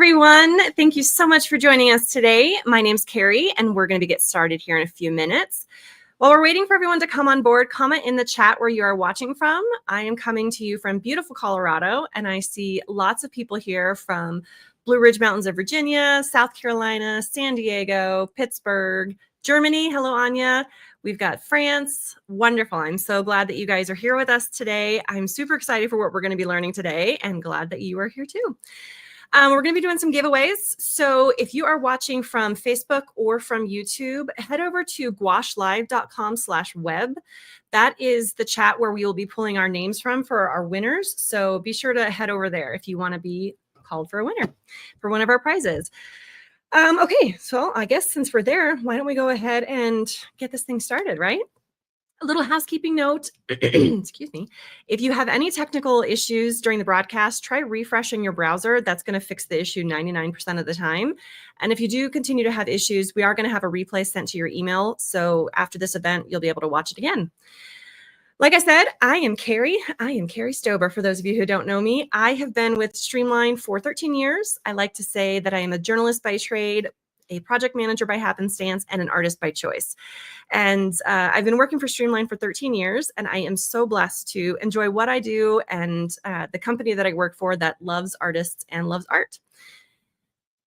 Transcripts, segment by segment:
everyone. Thank you so much for joining us today. My name's Kari, and we're going to get started here in a few minutes. While we're waiting for everyone to come on board, comment in the chat where you are watching from. I am coming to you from beautiful Colorado, and I see lots of people here from Blue Ridge Mountains of Virginia, South Carolina, San Diego, Pittsburgh, Germany. Hello, Anya. We've got France. Wonderful. I'm so glad that you guys are here with us today. I'm super excited for what we're going to be learning today and glad that you are here too. We're going to be doing some giveaways. So if you are watching from Facebook or from YouTube, head over to gouachelive.com/web. That is the chat where we will be pulling our names from for our winners. So be sure to head over there if you want to be called for a winner for one of our prizes. Okay, so I guess since we're there, why don't we go ahead and get this thing started, right? A little housekeeping note, excuse me. If you have any technical issues during the broadcast, try refreshing your browser. That's going to fix the issue 99% of the time. And if you do continue to have issues, we are going to have a replay sent to your email. So after this event, you'll be able to watch it again. Like I said, I am Kari. I am Kari Stober. For those of you who don't know me, I have been with Streamline for 13 years. I like to say that I am a journalist by trade, a project manager by happenstance, and an artist by choice. And I've been working for Streamline for 13 years, and I am so blessed to enjoy what I do and the company that I work for that loves artists and loves art.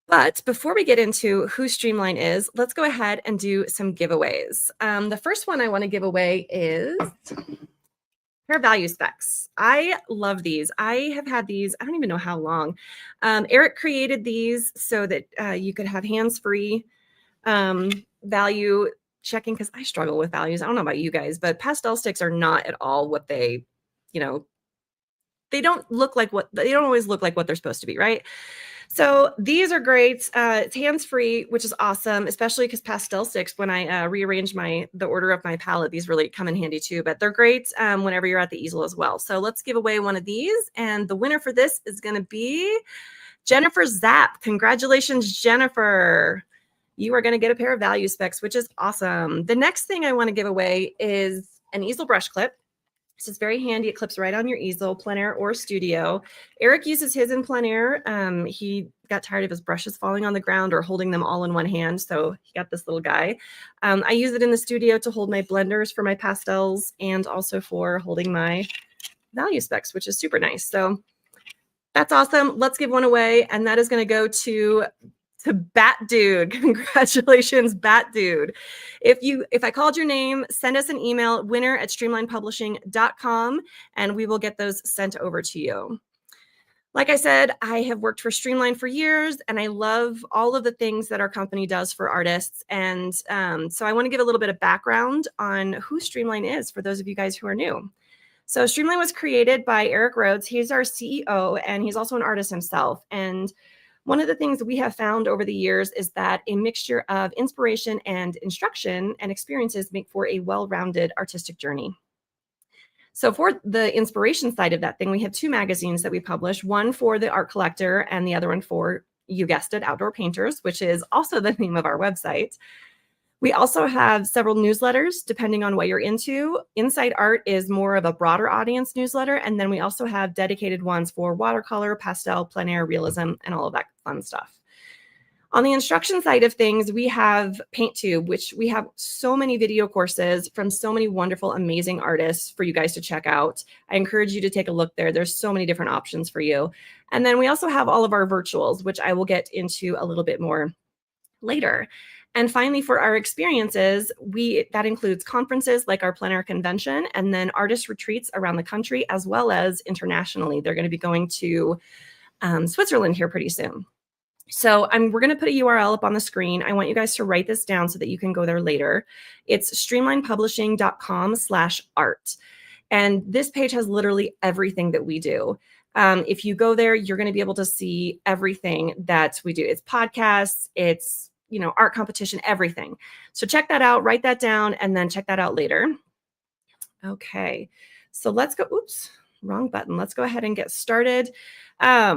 But before we get into who Streamline is, let's go ahead and do some giveaways. The first one I want to give away is pair of value specs. I love these. I have had these, I don't even know how long. Eric created these so that you could have hands-free value checking, because I struggle with values. I don't know about you guys, but pastel sticks are not at all what they, they don't always look like what they're supposed to be, right? So these are great. It's hands-free, which is awesome, especially because pastel sticks, when I rearrange the order of my palette, these really come in handy too, but they're great whenever you're at the easel as well. So let's give away one of these. And the winner for this is going to be Jennifer Zapp. Congratulations, Jennifer. You are going to get a pair of value specs, which is awesome. The next thing I want to give away is an easel brush clip. So it's very handy. It clips right on your easel, plein air or studio. Eric uses his in plein air. He got tired of his brushes falling on the ground or holding them all in one hand, so he got this little guy. I use it in the studio to hold my blenders for my pastels and also for holding my value specs, which is super nice. So that's awesome. Let's give one away, and that is going to go to Bat Dude. Congratulations, Bat Dude. If I called your name, send us an email, winner@streamlinepublishing.com, and we will get those sent over to you. Like I said, I have worked for Streamline for years, and I love all of the things that our company does for artists. And so I want to give a little bit of background on who Streamline is for those of you guys who are new. So Streamline was created by Eric Rhodes. He's our CEO, and he's also an artist himself. And one of the things that we have found over the years is that a mixture of inspiration and instruction and experiences make for a well-rounded artistic journey. So for the inspiration side of that thing, we have two magazines that we publish, one for the art collector and the other one for, you guessed it, outdoor painters, which is also the name of our website. We also have several newsletters, depending on what you're into. Inside Art is more of a broader audience newsletter. And then we also have dedicated ones for watercolor, pastel, plein air, realism, and all of that fun stuff. On the instruction side of things, we have PaintTube, which we have so many video courses from so many wonderful, amazing artists for you guys to check out. I encourage you to take a look there. There's so many different options for you. And then we also have all of our virtuals, which I will get into a little bit more later. And finally, for our experiences, that includes conferences like our plein air convention, and then artist retreats around the country, as well as internationally. They're going to be going to Switzerland here pretty soon. So we're going to put a URL up on the screen. I want you guys to write this down so that you can go there later. It's streamlinepublishing.com/art. And this page has literally everything that we do. If you go there, you're going to be able to see everything that we do. It's podcasts, it's art competition, everything. So check that out, write that down, and then check that out later. Okay, so let's go. Oops, wrong button. Let's go ahead and get started. I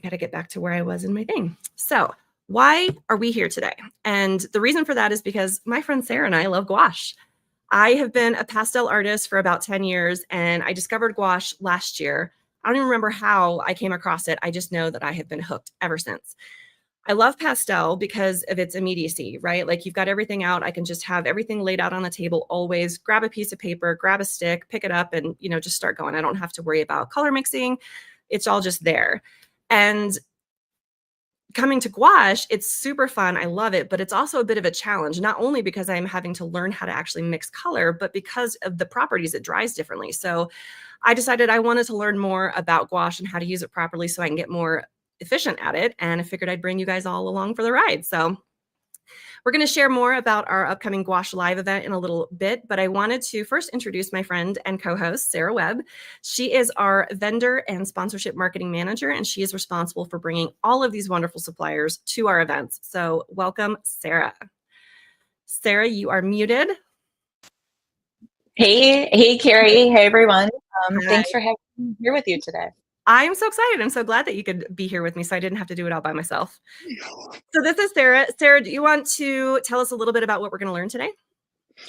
got to get back to where I was in my thing. So why are we here today? And the reason for that is because my friend Sarah and I love gouache. I have been a pastel artist for about 10 years, and I discovered gouache last year. I don't even remember how I came across it. I just know that I have been hooked ever since. I love pastel because of its immediacy, right? Like you've got everything out. I can just have everything laid out on the table always, grab a piece of paper, grab a stick, pick it up and, just start going. I don't have to worry about color mixing. It's all just there. And coming to gouache, it's super fun. I love it, but it's also a bit of a challenge, not only because I'm having to learn how to actually mix color, but because of the properties it dries differently. So I decided I wanted to learn more about gouache and how to use it properly so I can get more efficient at it. And I figured I'd bring you guys all along for the ride. So we're going to share more about our upcoming Gouache Live event in a little bit, but I wanted to first introduce my friend and co-host, Sarah Webb. She is our vendor and sponsorship marketing manager, and she is responsible for bringing all of these wonderful suppliers to our events. So welcome, Sarah. Sarah, you are muted. Hey, Kari. Hey, everyone. Thanks for having me here with you today. I'm so excited. I'm so glad that you could be here with me so I didn't have to do it all by myself. So this is Sarah. Sarah, do you want to tell us a little bit about what we're going to learn today?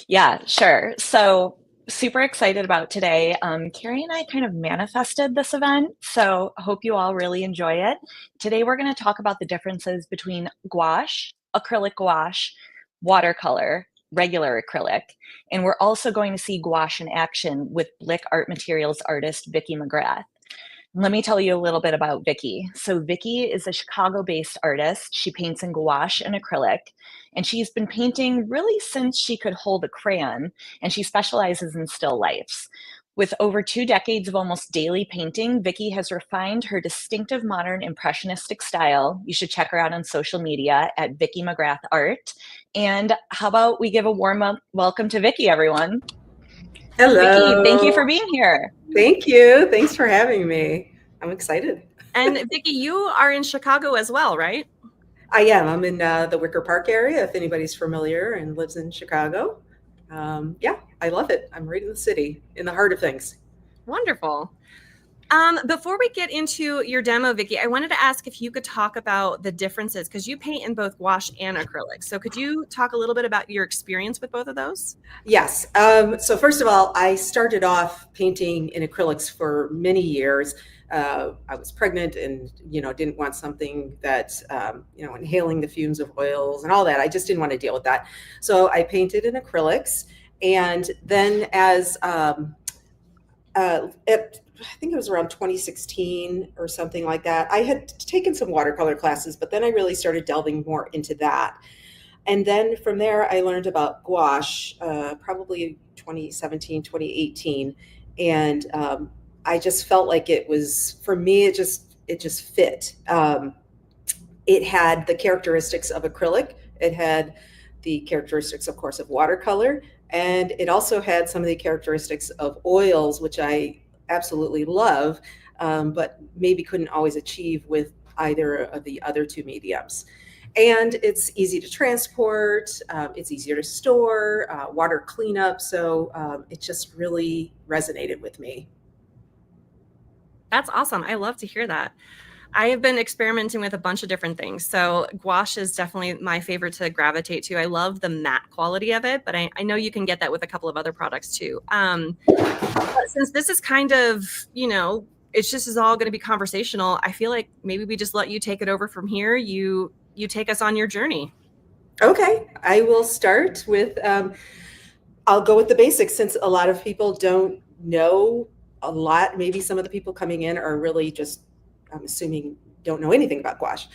Yeah, sure. So super excited about today. Kari and I kind of manifested this event, so I hope you all really enjoy it. Today we're going to talk about the differences between gouache, acrylic gouache, watercolor, regular acrylic, and we're also going to see gouache in action with BLICK Art Materials artist Vicki McGrath. Let me tell you a little bit about Vicki. So Vicki is a Chicago-based artist. She paints in gouache and acrylic, and she's been painting really since she could hold a crayon, and she specializes in still lifes. With over 2 decades of almost daily painting, Vicki has refined her distinctive modern impressionistic style. You should check her out on social media at Vicki McGrath Art. And how about we give a warm up welcome to Vicki, everyone. Hello. Vicki, thank you for being here. Thank you. Thanks for having me. I'm excited. And Vicki, you are in Chicago as well, right? I am. I'm in the Wicker Park area, if anybody's familiar and lives in Chicago. Yeah, I love it. I'm right in the city, in the heart of things. Wonderful. Before we get into your demo, Vicki, I wanted to ask if you could talk about the differences because you paint in both gouache and acrylic. So could you talk a little bit about your experience with both of those? Yes. So first of all, I started off painting in acrylics for many years. I was pregnant and, didn't want something that, inhaling the fumes of oils and all that. I just didn't want to deal with that. So I painted in acrylics. And then I think it was around 2016 or something like that. I had taken some watercolor classes, but then I really started delving more into that. And then from there, I learned about gouache, probably 2017, 2018. And I just felt like it was, for me, it just fit. It had the characteristics of acrylic. It had the characteristics, of course, of watercolor. And it also had some of the characteristics of oils, which I absolutely love, but maybe couldn't always achieve with either of the other two mediums. And it's easy to transport, it's easier to store, water cleanup. So it just really resonated with me. That's awesome. I love to hear that. I have been experimenting with a bunch of different things. So gouache is definitely my favorite to gravitate to. I love the matte quality of it, but I know you can get that with a couple of other products too. But since this is kind of, it's just is all going to be conversational, I feel like maybe we just let you take it over from here. You take us on your journey. Okay, I will start with, I'll go with the basics since a lot of people don't know a lot. Maybe some of the people coming in are really just, I'm assuming, don't know anything about gouache.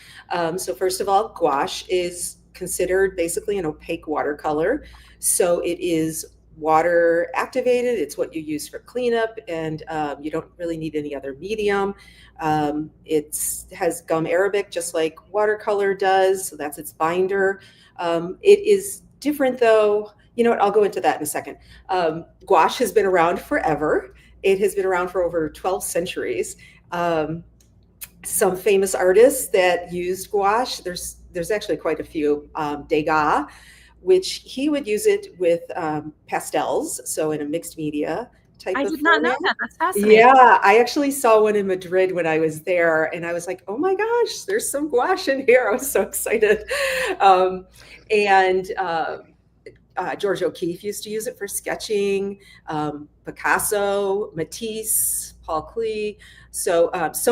So first of all, gouache is considered basically an opaque watercolor. So it is water activated. It's what you use for cleanup, and you don't really need any other medium. It has gum arabic just like watercolor does. So that's its binder. It is different though. You know what? I'll go into that in a second. Gouache has been around forever. It has been around for over 12 centuries. Some famous artists that used gouache, there's actually quite a few. Degas, which he would use it with pastels, so in a mixed media type of I did not know format. that. That's fascinating. Yeah, I actually saw one in Madrid when I was there, and I was like, oh my gosh, there's some gouache in here. I was so excited. George O'Keeffe used to use it for sketching. Picasso, Matisse, Paul Klee, so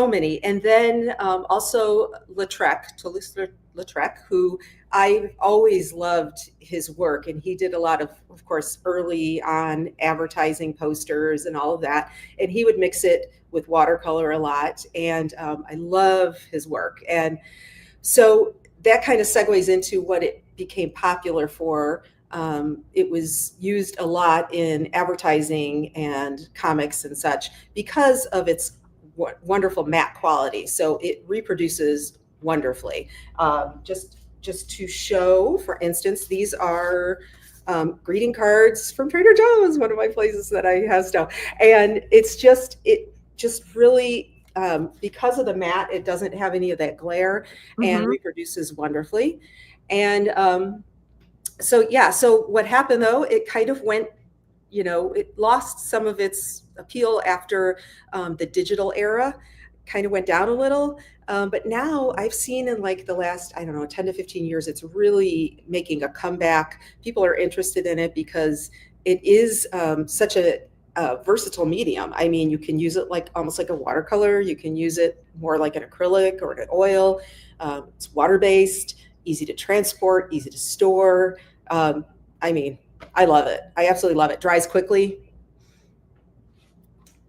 many. And then also Toulouse-Lautrec, who I've always loved his work. And he did a lot of course, early on advertising posters and all of that. And he would mix it with watercolor a lot. And I love his work. And so that kind of segues into what it became popular for. It was used a lot in advertising and comics and such because of its wonderful matte quality. So it reproduces wonderfully. Just to show, for instance, these are greeting cards from Trader Joe's, one of my places that I have stuff. And it just really, because of the matte, it doesn't have any of that glare and reproduces wonderfully. And so what happened though, it kind of went, it lost some of its appeal after the digital era, kind of went down a little. But now I've seen in like the last, 10 to 15 years, it's really making a comeback. People are interested in it because it is such a versatile medium. I mean, you can use it like almost like a watercolor. You can use it more like an acrylic or an oil. It's water-based, easy to transport, easy to store. I mean, I love it. I absolutely love it. Dries quickly.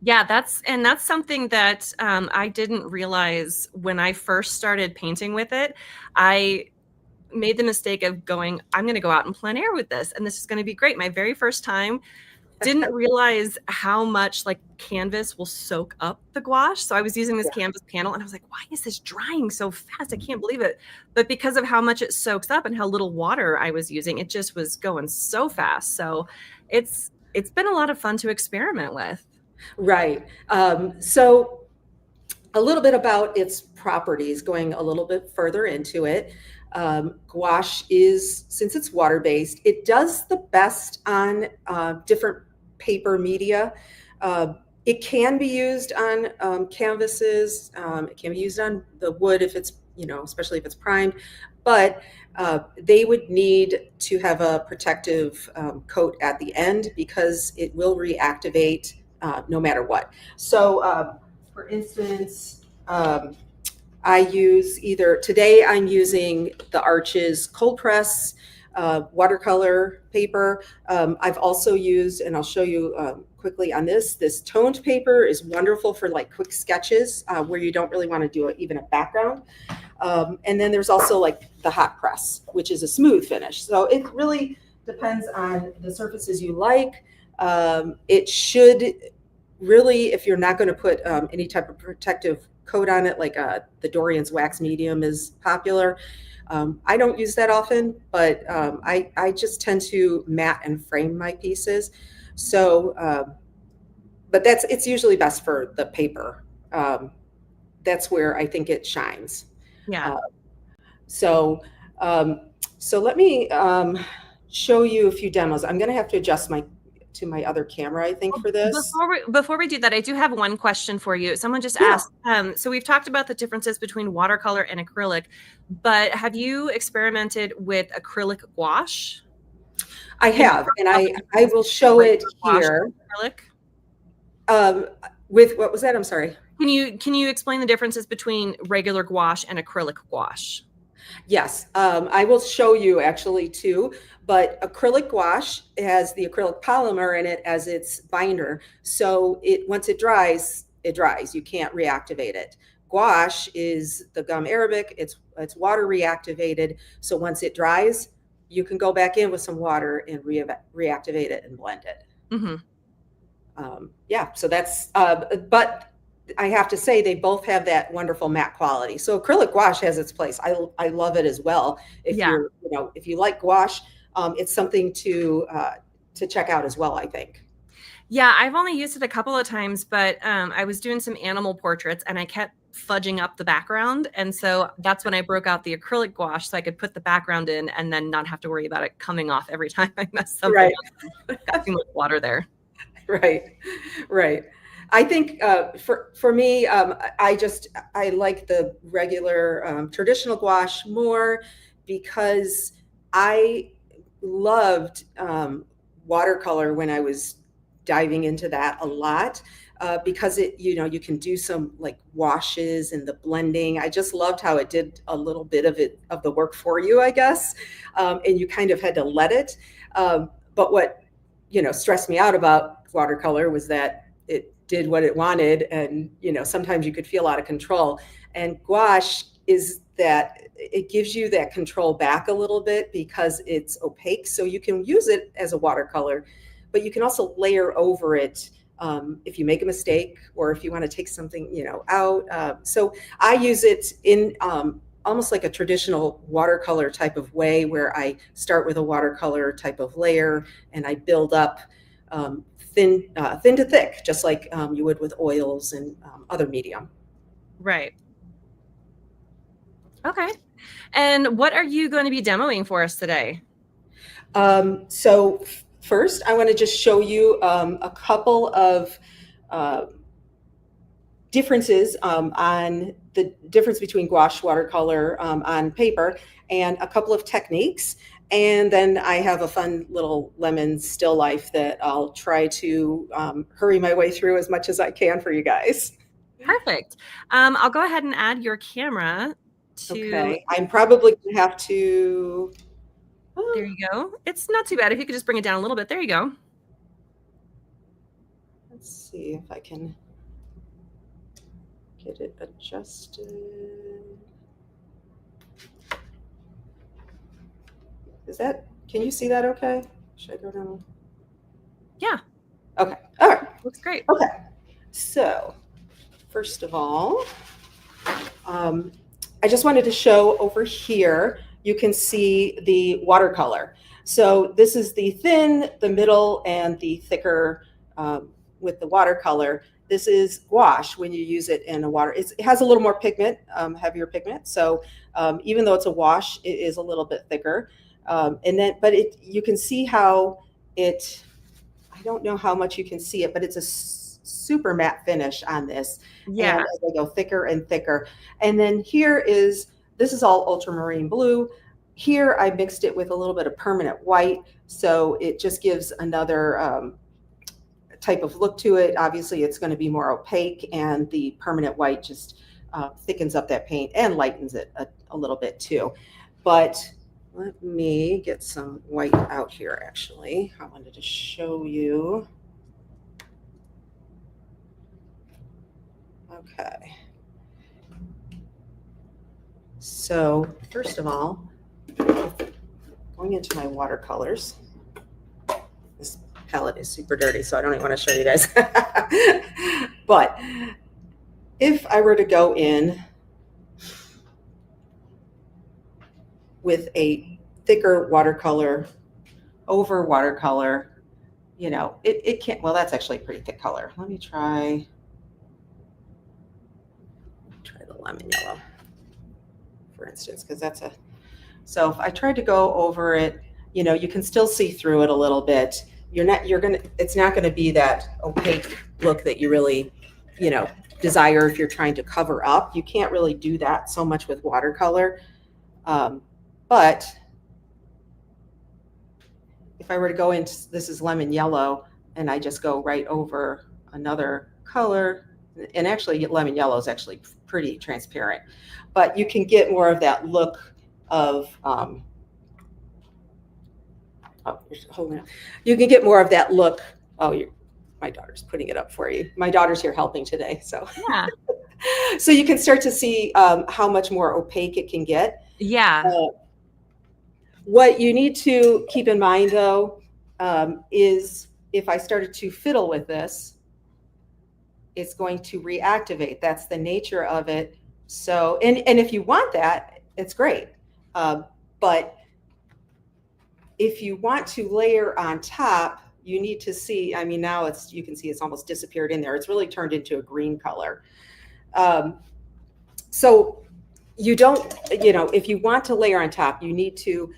Yeah, that's something that I didn't realize when I first started painting with it. I made the mistake of going, I'm going to go out in plein air with this, and this is going to be great. My very first time, didn't realize how much like canvas will soak up the gouache. So I was using this canvas panel and I was like, why is this drying so fast? I can't believe it. But because of how much it soaks up and how little water I was using, it just was going so fast. So it's been a lot of fun to experiment with. Right. So a little bit about its properties, going a little bit further into it. Gouache is, since it's water-based, it does the best on different paper media. It can be used on canvases. It can be used on the wood if it's, especially if it's primed, but they would need to have a protective coat at the end because it will reactivate no matter what. So for instance, I use today I'm using the Arches cold press watercolor paper. I've also used, and I'll show you quickly on this toned paper is wonderful for like quick sketches where you don't really want to do even a background. And then there's also like the hot press, which is a smooth finish. So it really depends on the surfaces you like. It should really, if you're not going to put any type of protective coat on it, like the Dorian's wax medium is popular. I don't use that often, but I just tend to matte and frame my pieces. So, but it's usually best for the paper. That's where I think it shines. Yeah. So let me show you a few demos. I'm going to have to adjust to my other camera, I think, for this. Before we do that, I do have one question for you. Someone just asked, so we've talked about the differences between watercolor and acrylic, but have you experimented with acrylic gouache? I have, and I will show it here. Acrylic? With, what was that? I'm sorry. Can you explain the differences between regular gouache and acrylic gouache? Yes, I will show you actually too, but acrylic gouache has the acrylic polymer in it as its binder. So once it dries, it dries. You can't reactivate it. Gouache is the gum arabic. It's water reactivated. So once it dries, you can go back in with some water and reactivate it and blend it. Mm-hmm. So that's, but I have to say they both have that wonderful matte quality. So acrylic gouache has its place. I love it as well. If if you like gouache, it's something to check out as well, I think. Yeah, I've only used it a couple of times, but I was doing some animal portraits and I kept fudging up the background. And so that's when I broke out the acrylic gouache so I could put the background in and then not have to worry about it coming off every time I mess something up. Got too much water there. Right. I think for me, I like the regular traditional gouache more because I loved watercolor when I was diving into that a lot. because you can do some like washes and the blending. I just loved how it did a little bit of the work for you, I guess. And you kind of had to let it. But what, stressed me out about watercolor was that it did what it wanted. And, sometimes you could feel out of control. And gouache is that it gives you that control back a little bit because it's opaque. So you can use it as a watercolor, but you can also layer over it if you make a mistake or if you want to take something, out. So I use it in almost like a traditional watercolor type of way where I start with a watercolor type of layer and I build up thin to thick, just like you would with oils and other medium. Right. Okay. And what are you going to be demoing for us today? So first, I want to just show you a couple of differences on the difference between gouache watercolor on paper and a couple of techniques. And then I have a fun little lemon still life that I'll try to hurry my way through as much as I can for you guys. Perfect. I'll go ahead and add your camera to... Okay, I'm probably going to have to... There you go. It's not too bad. If you could just bring it down a little bit. There you go. Let's see if I can get it adjusted. Can you see that okay? Should I go down? Yeah. Okay. All right. Looks great. Okay. So first of all, I just wanted to show over here, you can see the watercolor. So this is the thin, the middle, and the thicker with the watercolor. This is gouache when you use it in a water. It has a little more pigment, heavier pigment. So even though it's a wash, it is a little bit thicker. You can see how it, I don't know how much you can see it, but it's a super matte finish on this. Yeah. And as they go thicker and thicker. And then this is all ultramarine blue. Here I mixed it with a little bit of permanent white. So it just gives another type of look to it. Obviously it's going to be more opaque, and the permanent white just thickens up that paint and lightens it a little bit too. But let me get some white out here actually. I wanted to show you. Okay. So first of all, going into my watercolors. This palette is super dirty, so I don't even want to show you guys. But if I were to go in with a thicker watercolor over watercolor, it can't, well, that's actually a pretty thick color. Let me try the lemon yellow, for instance, because so if I tried to go over it, you can still see through it a little bit. It's not going to be that opaque look that you really, desire if you're trying to cover up. You can't really do that so much with watercolor. But if I were to go into, this is lemon yellow, and I just go right over another color, and actually lemon yellow is actually pretty transparent, but you can get more of that look of, you're holding it. You can get more of that look. My daughter's putting it up for you. My daughter's here helping today. So, yeah. So you can start to see how much more opaque it can get. Yeah. What you need to keep in mind though, is if I started to fiddle with this, it's going to reactivate. That's the nature of it. So, and if you want that, it's great. But if you want to layer on top, you need to see, now you can see it's almost disappeared in there. It's really turned into a green color. So you don't, if you want to layer on top, you need to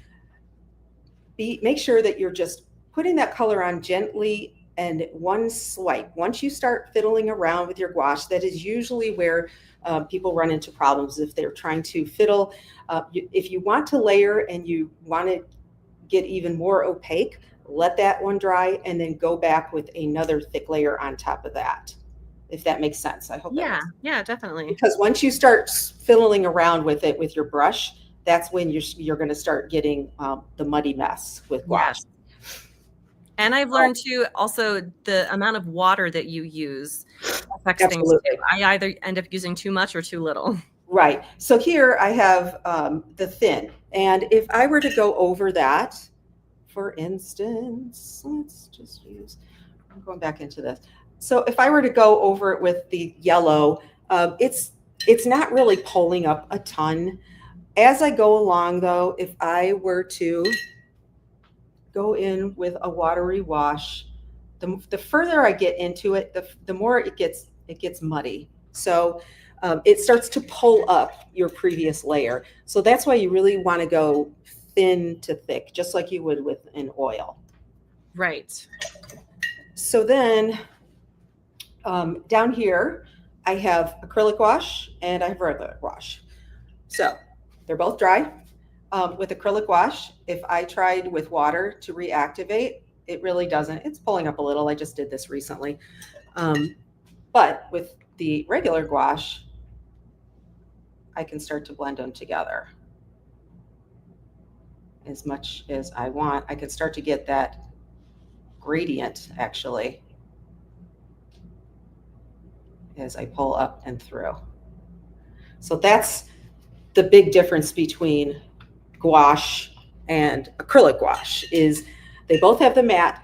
make sure that you're just putting that color on gently and one swipe. Once you start fiddling around with your gouache, that is usually where people run into problems if they're trying to fiddle. If you want to layer and you want to get even more opaque, let that one dry and then go back with another thick layer on top of that. if that makes sense. I hope that makes sense. Yeah, definitely. Because once you start fiddling around with it with your brush, that's when you're going to start getting the muddy mess with gouache. Yes. And I've learned too, also the amount of water that you use affects things too. I either end up using too much or too little. Right. So here I have the thin. And if I were to go over that, for instance, let's just use, I'm going back into this. So if I were to go over it with the yellow, it's not really pulling up a ton. As I go along though, if I were to go in with a watery wash, the further I get into it, the more it gets muddy. So it starts to pull up your previous layer. So that's why you really want to go thin to thick, just like you would with an oil. Right. So then down here, I have acrylic gouache and I have regular gouache. So they're both dry. With acrylic gouache, if I tried with water to reactivate, it really doesn't. It's pulling up a little. I just did this recently. But with the regular gouache, I can start to blend them together as much as I want. I can start to get that gradient actually as I pull up and through. So that's the big difference between gouache and acrylic gouache, is they both have the matte,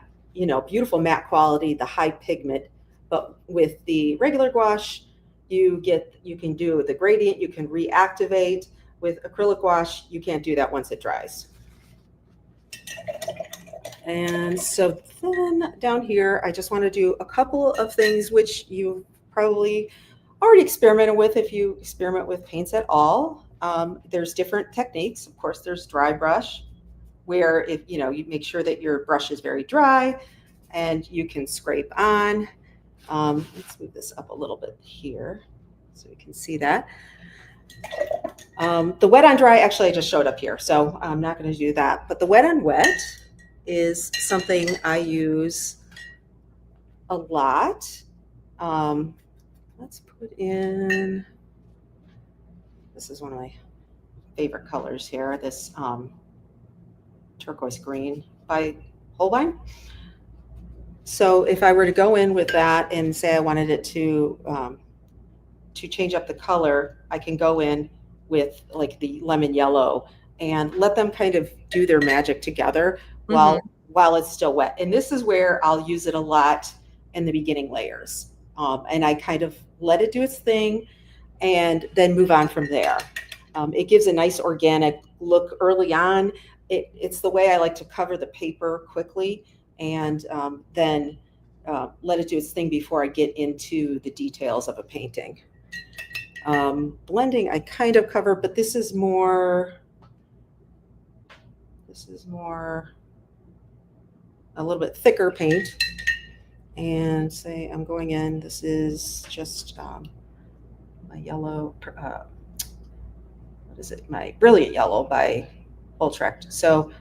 beautiful matte quality, the high pigment, but with the regular gouache, you can do the gradient, you can reactivate. With acrylic gouache, you can't do that once it dries. And so then down here, I just want to do a couple of things which you probably already experimented with if you experiment with paints at all. There's different techniques. Of course, there's dry brush, where if you make sure that your brush is very dry and you can scrape on. Let's move this up a little bit here so we can see that. The wet on dry, actually, I just showed up here, so I'm not going to do that. But the wet on wet is something I use a lot. Let's put in, this is one of my favorite colors here, this turquoise green by Holbein. So if I were to go in with that and say I wanted it to change up the color, I can go in with like the lemon yellow and let them kind of do their magic together while it's still wet. And this is where I'll use it a lot in the beginning layers. And I kind of let it do its thing and then move on from there. It gives a nice organic look early on. It's the way I like to cover the paper quickly and then let it do its thing before I get into the details of a painting. Blending, I kind of cover, but this is more a little bit thicker paint. And say I'm going in, this is just my yellow, what is it? My Brilliant Yellow by Ultrecht. So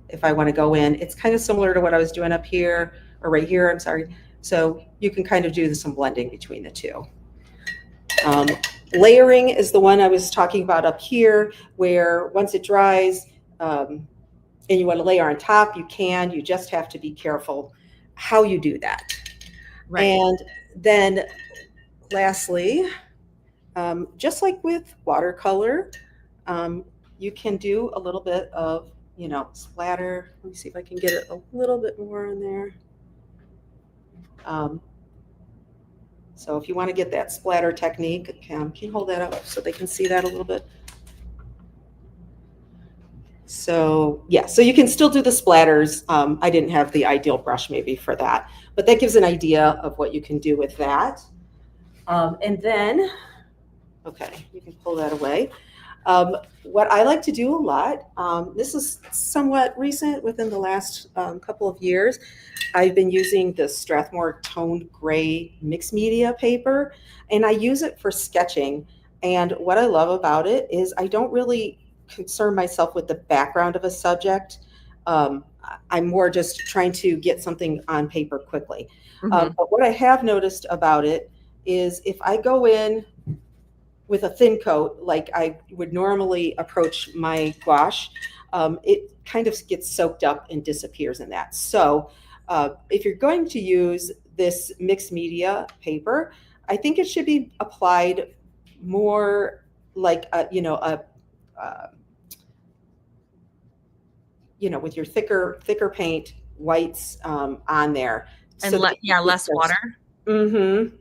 if I want to go in, it's kind of similar to what I was doing up here, or right here, I'm sorry. So you can kind of do some blending between the two. Layering is the one I was talking about up here, where once it dries and you want to layer on top, you can. You just have to be careful how you do that. Right. And then lastly, just like with watercolor, you can do a little bit of, splatter. Let me see if I can get it a little bit more in there. So if you want to get that splatter technique, can you hold that up so they can see that a little bit? So yeah, so you can still do the splatters. I didn't have the ideal brush maybe for that, but that gives an idea of what you can do with that. And then, okay, you can pull that away. What I like to do a lot, this is somewhat recent within the last couple of years, I've been using the Strathmore toned gray mixed media paper, and I use it for sketching. And what I love about it is I don't really concern myself with the background of a subject. I'm more just trying to get something on paper quickly. But what I have noticed about it is if I go in with a thin coat, like I would normally approach my gouache, it kind of gets soaked up and disappears in that. So if you're going to use this mixed media paper, I think it should be applied more like with your thicker paint, whites on there. And so less water. Mm-hmm.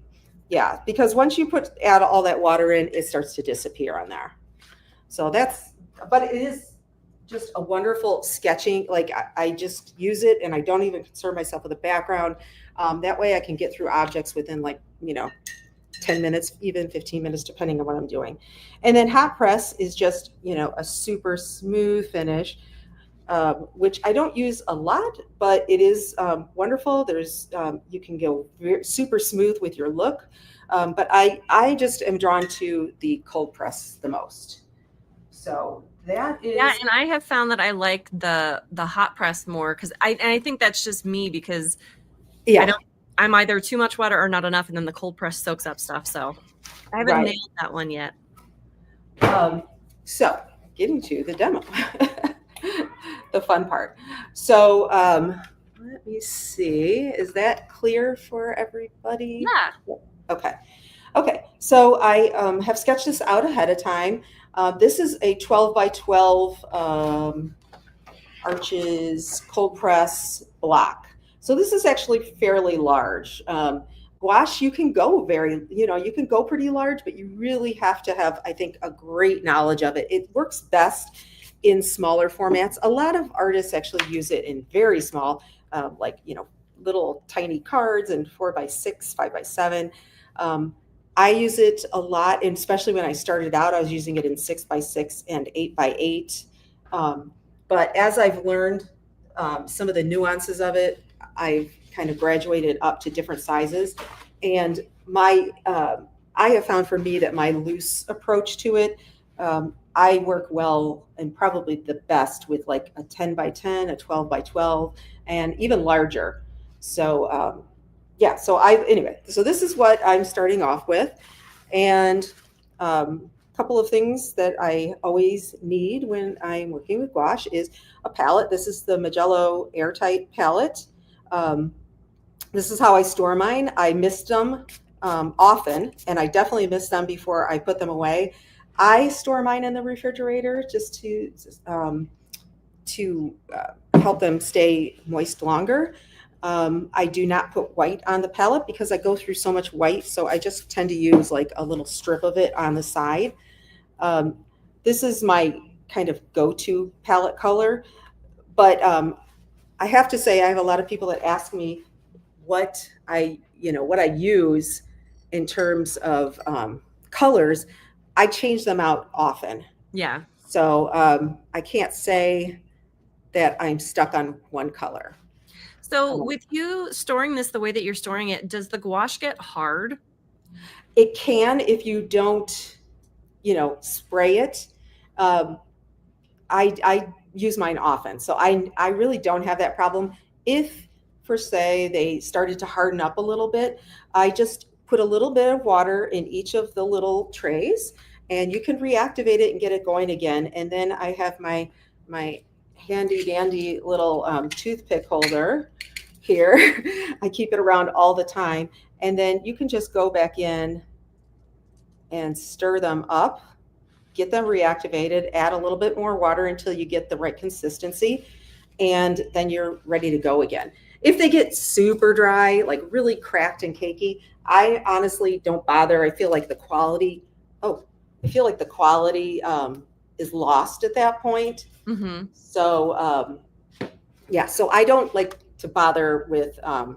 Yeah, because once you add all that water in, it starts to disappear on there. So but it is just a wonderful sketching. Like I just use it and I don't even concern myself with a background. That way I can get through objects within 10 minutes, even 15 minutes, depending on what I'm doing. And then hot press is just, a super smooth finish, which I don't use a lot, but it is wonderful. There's you can go super smooth with your look, but I just am drawn to the cold press the most. So that is and I have found that I like the hot press more because I think that's just me because I'm either too much water or not enough, and then the cold press soaks up stuff. So I haven't nailed that one yet. So getting to the demo. The fun part. So let me see. Is that clear for everybody? Yeah. Okay. So I have sketched this out ahead of time. This is a 12 by 12 arches cold press block. So this is actually fairly large. Gouache, you can go you can go pretty large, but you really have to have, I think, a great knowledge of it. It works best in smaller formats. A lot of artists actually use it in very small, little tiny cards and 4x6, 5x7. I use it a lot, and especially when I started out, I was using it in 6x6 and 8x8. But as I've learned some of the nuances of it, I've kind of graduated up to different sizes. And I have found for me that my loose approach to it, I work well and probably the best with like a 10 by 10, a 12 by 12, and even larger. So so this is what I'm starting off with. And a couple of things that I always need when I'm working with gouache is a palette. This is the Magello Airtight palette. This is how I store mine. I mist them often, and I definitely mist them before I put them away. I store mine in the refrigerator just to help them stay moist longer. I do not put white on the palette because I go through so much white, so I just tend to use like a little strip of it on the side. This is my kind of go-to palette color, but I have to say I have a lot of people that ask me what I use in terms of colors. I change them out often. Yeah. So I can't say that I'm stuck on one color. So with you storing this the way that you're storing it, does the gouache get hard? It can if you don't, spray it. I use mine often, so I really don't have that problem. If, for say, they started to harden up a little bit, I just put a little bit of water in each of the little trays, and you can reactivate it and get it going again. And then I have my handy dandy little toothpick holder here. I keep it around all the time. And then you can just go back in and stir them up, get them reactivated, add a little bit more water until you get the right consistency, and then you're ready to go again. If they get super dry, like really cracked and cakey, I honestly don't bother. I feel like the quality is lost at that point. Mm-hmm. So so I don't like to bother with trying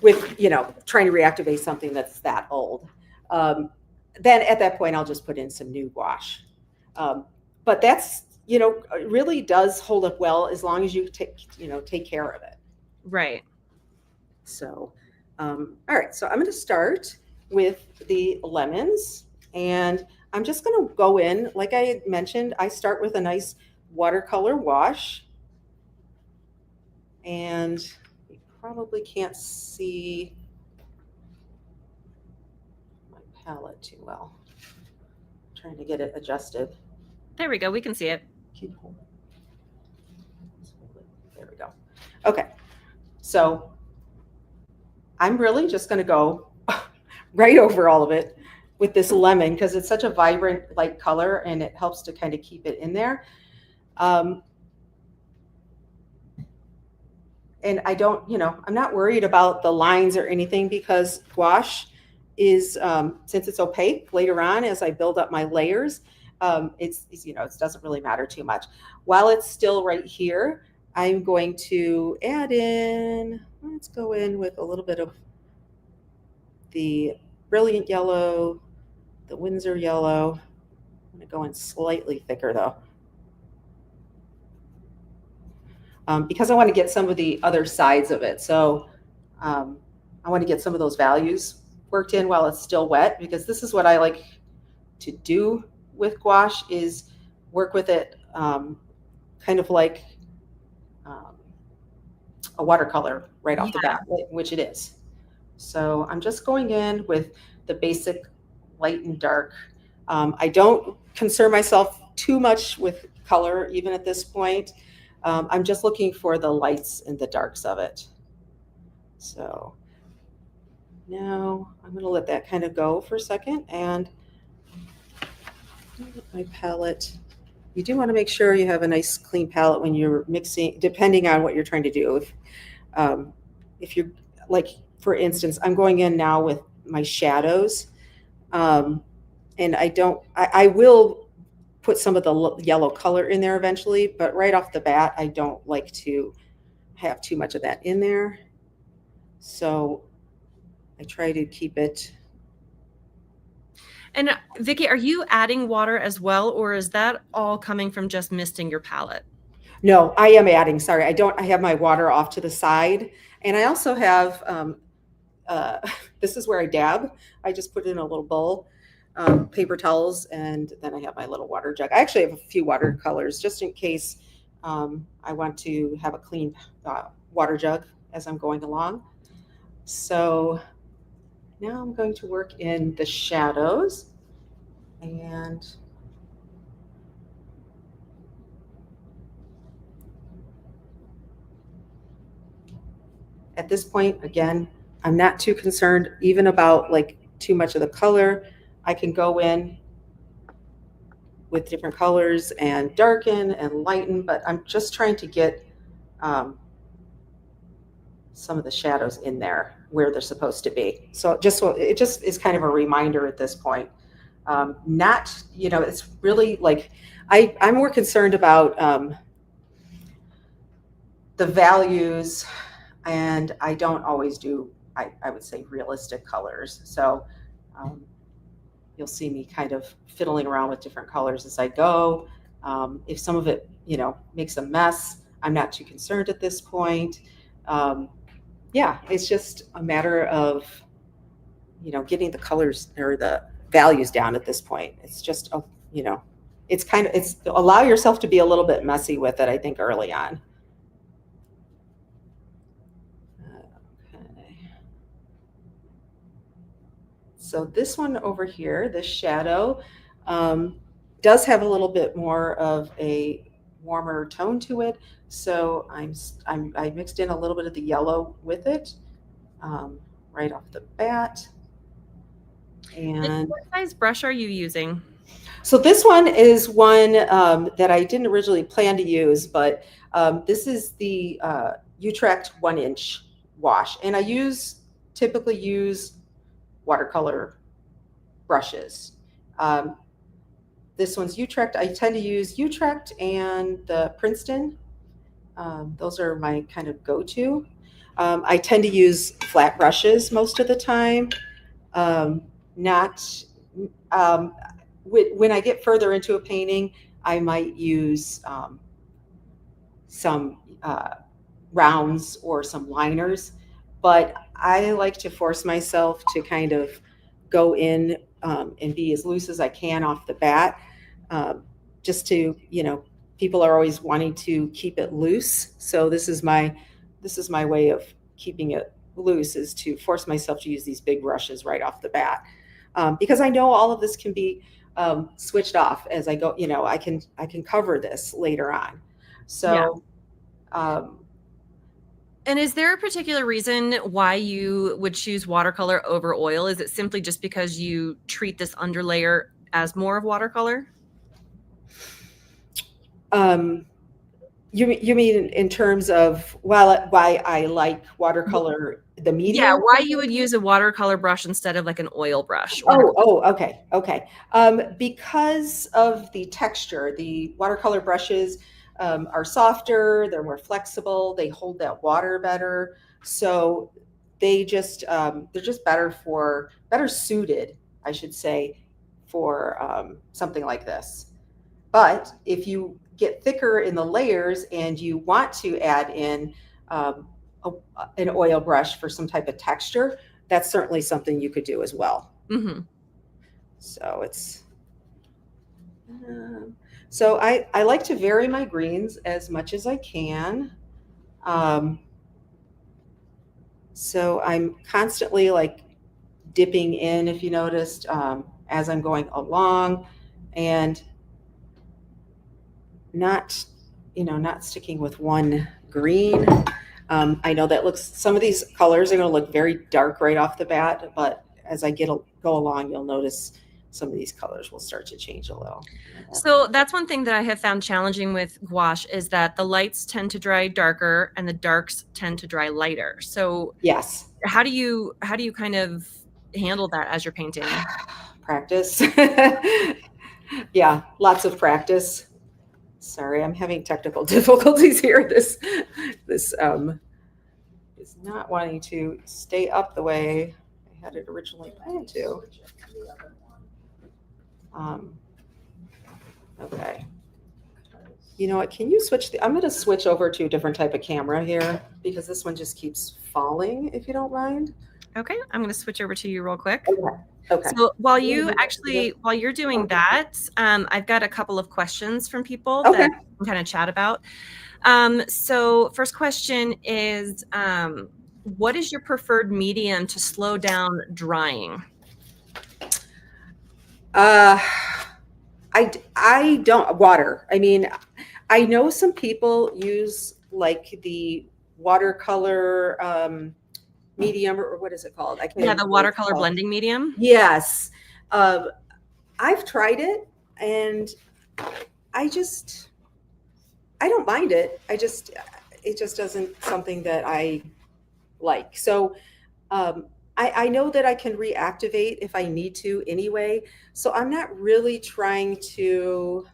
to reactivate something that's that old. Then at that point, I'll just put in some new gouache. But that's, it really does hold up well as long as you take care of it. Right. So, all right. So I'm going to start with the lemons, and I'm just going to go in, like I had mentioned, I start with a nice watercolor wash. And you probably can't see palette too well. I'm trying to get it adjusted. There we go. We can see it. Keep holding. There we go. Okay. So I'm really just going to go right over all of it with this lemon because it's such a vibrant light color and it helps to kind of keep it in there. And I don't, I'm not worried about the lines or anything because gouache is, since it's opaque later on as I build up my layers, it doesn't really matter too much. While it's still right here, I'm going to add in, let's go in with a little bit of the Brilliant Yellow, the Windsor Yellow. I'm going to go in slightly thicker though. Because I want to get some of the other sides of it. So I want to get some of those values worked in while it's still wet, because this is what I like to do with gouache, is work with it kind of like a watercolor right off the bat, which it is. So I'm just going in with the basic light and dark. I don't concern myself too much with color even at this point. I'm just looking for the lights and the darks of it. So now I'm going to let that kind of go for a second, and my palette. You do want to make sure you have a nice clean palette when you're mixing, depending on what you're trying to do. If you're like, for instance, I'm going in now with my shadows, and I will put some of the yellow color in there eventually, but right off the bat, I don't like to have too much of that in there. So I try to keep it. And Vicki, are you adding water as well, or is that all coming from just misting your palette? No, I am adding, sorry. I have my water off to the side. And I also have, this is where I dab. I just put it in a little bowl, paper towels, and then I have my little water jug. I actually have a few watercolors just in case I want to have a clean water jug as I'm going along. So now I'm going to work in the shadows, and at this point, again, I'm not too concerned even about like too much of the color. I can go in with different colors and darken and lighten, but I'm just trying to get some of the shadows in there where they're supposed to be. So it just is kind of a reminder at this point. It's really like, I'm more concerned about the values, and I don't always do, I would say, realistic colors. So you'll see me kind of fiddling around with different colors as I go. If some of it, makes a mess, I'm not too concerned at this point. Yeah, it's just a matter of, getting the colors or the values down at this point. It's just, it's allow yourself to be a little bit messy with it, I think, early on. Okay. So this one over here, this shadow, does have a little bit more of a warmer tone to it. So I mixed in a little bit of the yellow with it right off the bat. And what size brush are you using? So this one is one that I didn't originally plan to use, but this is the Utrecht 1-inch wash, and I typically use watercolor brushes. This one's Utrecht. I tend to use Utrecht and the Princeton. Those are my kind of go-to. I tend to use flat brushes most of the time. When I get further into a painting, I might use some rounds or some liners, but I like to force myself to kind of go in and be as loose as I can off the bat, just to, people are always wanting to keep it loose. So this is my way of keeping it loose, is to force myself to use these big brushes right off the bat. because I know all of this can be switched off as I go. You know, I can cover this later on. So. And is there a particular reason why you would choose watercolor over oil? Is it simply just because you treat this underlayer as more of watercolor? You mean in terms of why I like watercolor, the medium? Yeah, why you would use a watercolor brush instead of like an oil brush? Okay. Because of the texture, the watercolor brushes are softer, they're more flexible, they hold that water better. So they're just better suited, I should say, for something like this. But if you get thicker in the layers and you want to add in an oil brush for some type of texture, that's certainly something you could do as well. Mm-hmm. So it's so I like to vary my greens as much as I can. So I'm constantly like dipping in, if you noticed, as I'm going along, and not sticking with one green. I know that some of these colors are going to look very dark right off the bat, but as I go along, you'll notice some of these colors will start to change a little. So that's one thing that I have found challenging with gouache is that the lights tend to dry darker and the darks tend to dry lighter. So yes, how do you kind of handle that as you're painting? Practice. Yeah, lots of practice. Sorry, I'm having technical difficulties here. This is not wanting to stay up the way I had it originally planned to. Okay. You know what? Can you switch I'm going to switch over to a different type of camera here because this one just keeps falling, if you don't mind. Okay, I'm going to switch over to you real quick. Okay. So while you're doing that, I've got a couple of questions from people that we can kind of chat about. So first question is, what is your preferred medium to slow down drying? I don't water. I mean, I know some people use like the watercolor medium, or what is it called? The watercolor blending medium. Yes. I've tried it and I don't mind it. It just doesn't something that I like. So I know that I can reactivate if I need to anyway. So I'm not really trying to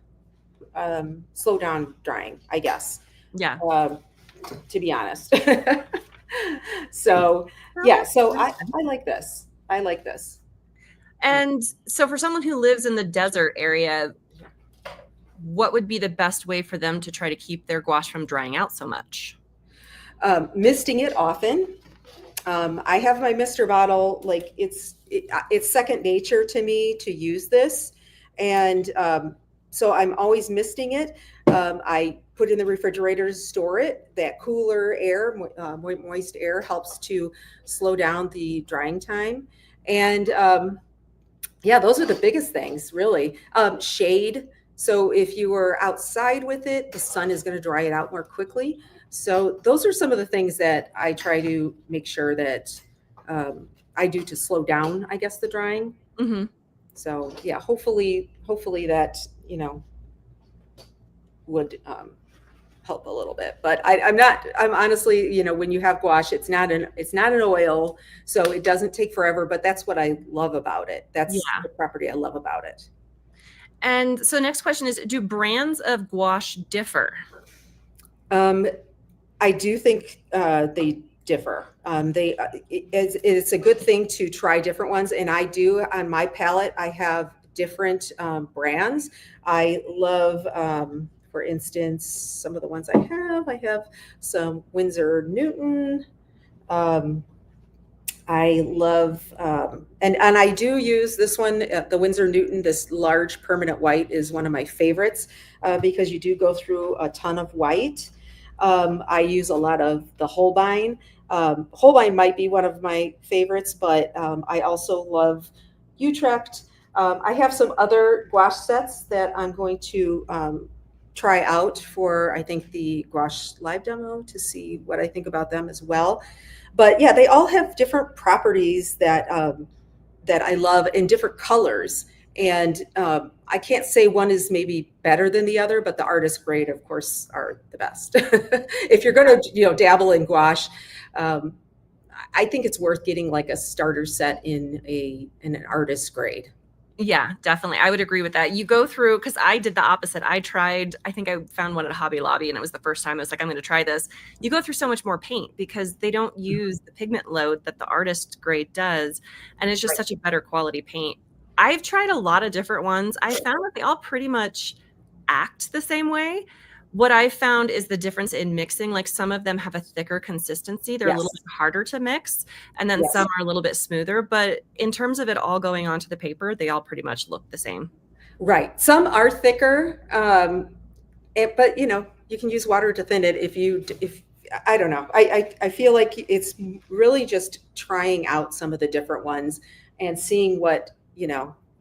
slow down drying, I guess. Yeah. To be honest. So yeah, so I like this. I like this. And so for someone who lives in the desert area, what would be the best way for them to try to keep their gouache from drying out so much? Misting it often. I have my mister bottle, like it's second nature to me to use this. And so I'm always misting it. I put it in the refrigerator to store it. That cooler air, moist air helps to slow down the drying time. And yeah, those are the biggest things, really. Shade. So if you are outside with it, the sun is going to dry it out more quickly. So those are some of the things that I try to make sure that I do to slow down, I guess, the drying. Mm-hmm. So yeah, hopefully that, would help a little bit. But I'm honestly, when you have gouache, it's not an oil, so it doesn't take forever, but that's what I love about it. That's the property I love about it. And so next question is, do brands of gouache differ? I do think they differ. It's a good thing to try different ones. And I do, on my palette, I have different brands. I love, for instance, some of the ones I have some Winsor Newton. I love, and I do use this one, the Winsor Newton, this large permanent white is one of my favorites because you do go through a ton of white. I use a lot of the Holbein. Holbein might be one of my favorites, but I also love Utrecht. I have some other gouache sets that I'm going to try out for, I think, the gouache live demo to see what I think about them as well. But yeah, they all have different properties that that I love in different colors. And I can't say one is maybe better than the other, but the artist grade, of course, are the best. If you're going to, dabble in gouache, I think it's worth getting like a starter set in an artist grade. Yeah, definitely. I would agree with that. You go through, because I did the opposite. I think I found one at Hobby Lobby, and it was the first time I was like, I'm going to try this. You go through so much more paint because they don't use the pigment load that the artist grade does. And it's just such a better quality paint. I've tried a lot of different ones. I found that they all pretty much act the same way. What I found is the difference in mixing. Like some of them have a thicker consistency. They're a little bit harder to mix. And then some are a little bit smoother. But in terms of it all going onto the paper, they all pretty much look the same. Right. Some are thicker. But you can use water to thin it if I don't know. I feel like it's really just trying out some of the different ones and seeing what,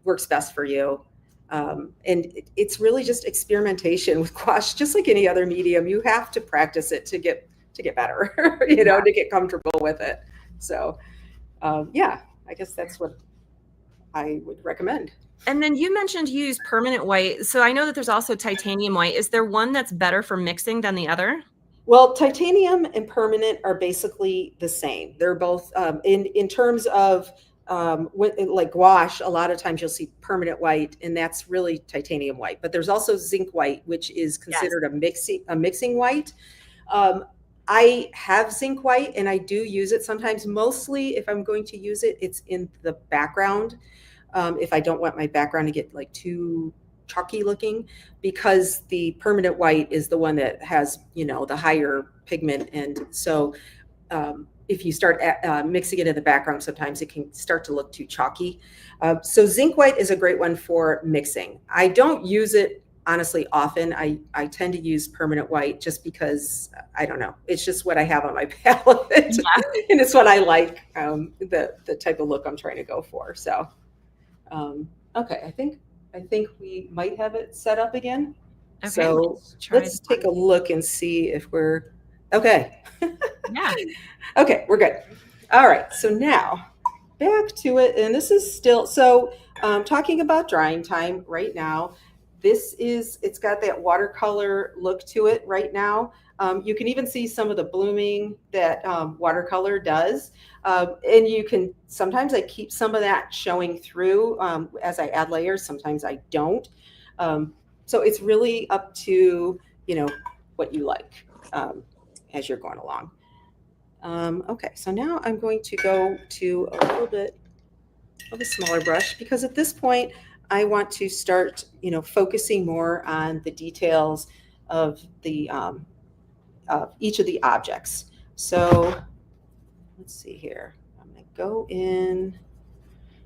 works best for you. And it's really just experimentation with gouache, just like any other medium. You have to practice it to get better, to get comfortable with it. So, I guess that's what I would recommend. And then you mentioned you use permanent white. So I know that there's also titanium white. Is there one that's better for mixing than the other? Well, titanium and permanent are basically the same. They're both in terms of like gouache, a lot of times you'll see permanent white, and that's really titanium white. But there's also zinc white, which is considered a mixing white. I have zinc white, and I do use it sometimes. Mostly, if I'm going to use it, it's in the background. If I don't want my background to get like too chalky looking, because the permanent white is the one that has, the higher pigment, and so. If you start mixing it in the background, sometimes it can start to look too chalky. So zinc white is a great one for mixing. I don't use it, honestly, often. I tend to use permanent white just because, I don't know, it's just what I have on my palette. And it's what I like, the type of look I'm trying to go for. So, okay, I think we might have it set up again. Okay, so let's take a look and see if we're, okay. Yeah. Okay, we're good. All right, so now back to it. And this is still, so talking about drying time right now, it's got that watercolor look to it right now. You can even see some of the blooming that watercolor does. And you can, sometimes I keep some of that showing through as I add layers. Sometimes I don't. So it's really up to, what you like as you're going along. Okay, so now I'm going to go to a little bit of a smaller brush, because at this point I want to start, focusing more on the details of the each of the objects. So let's see here. I'm going to go in.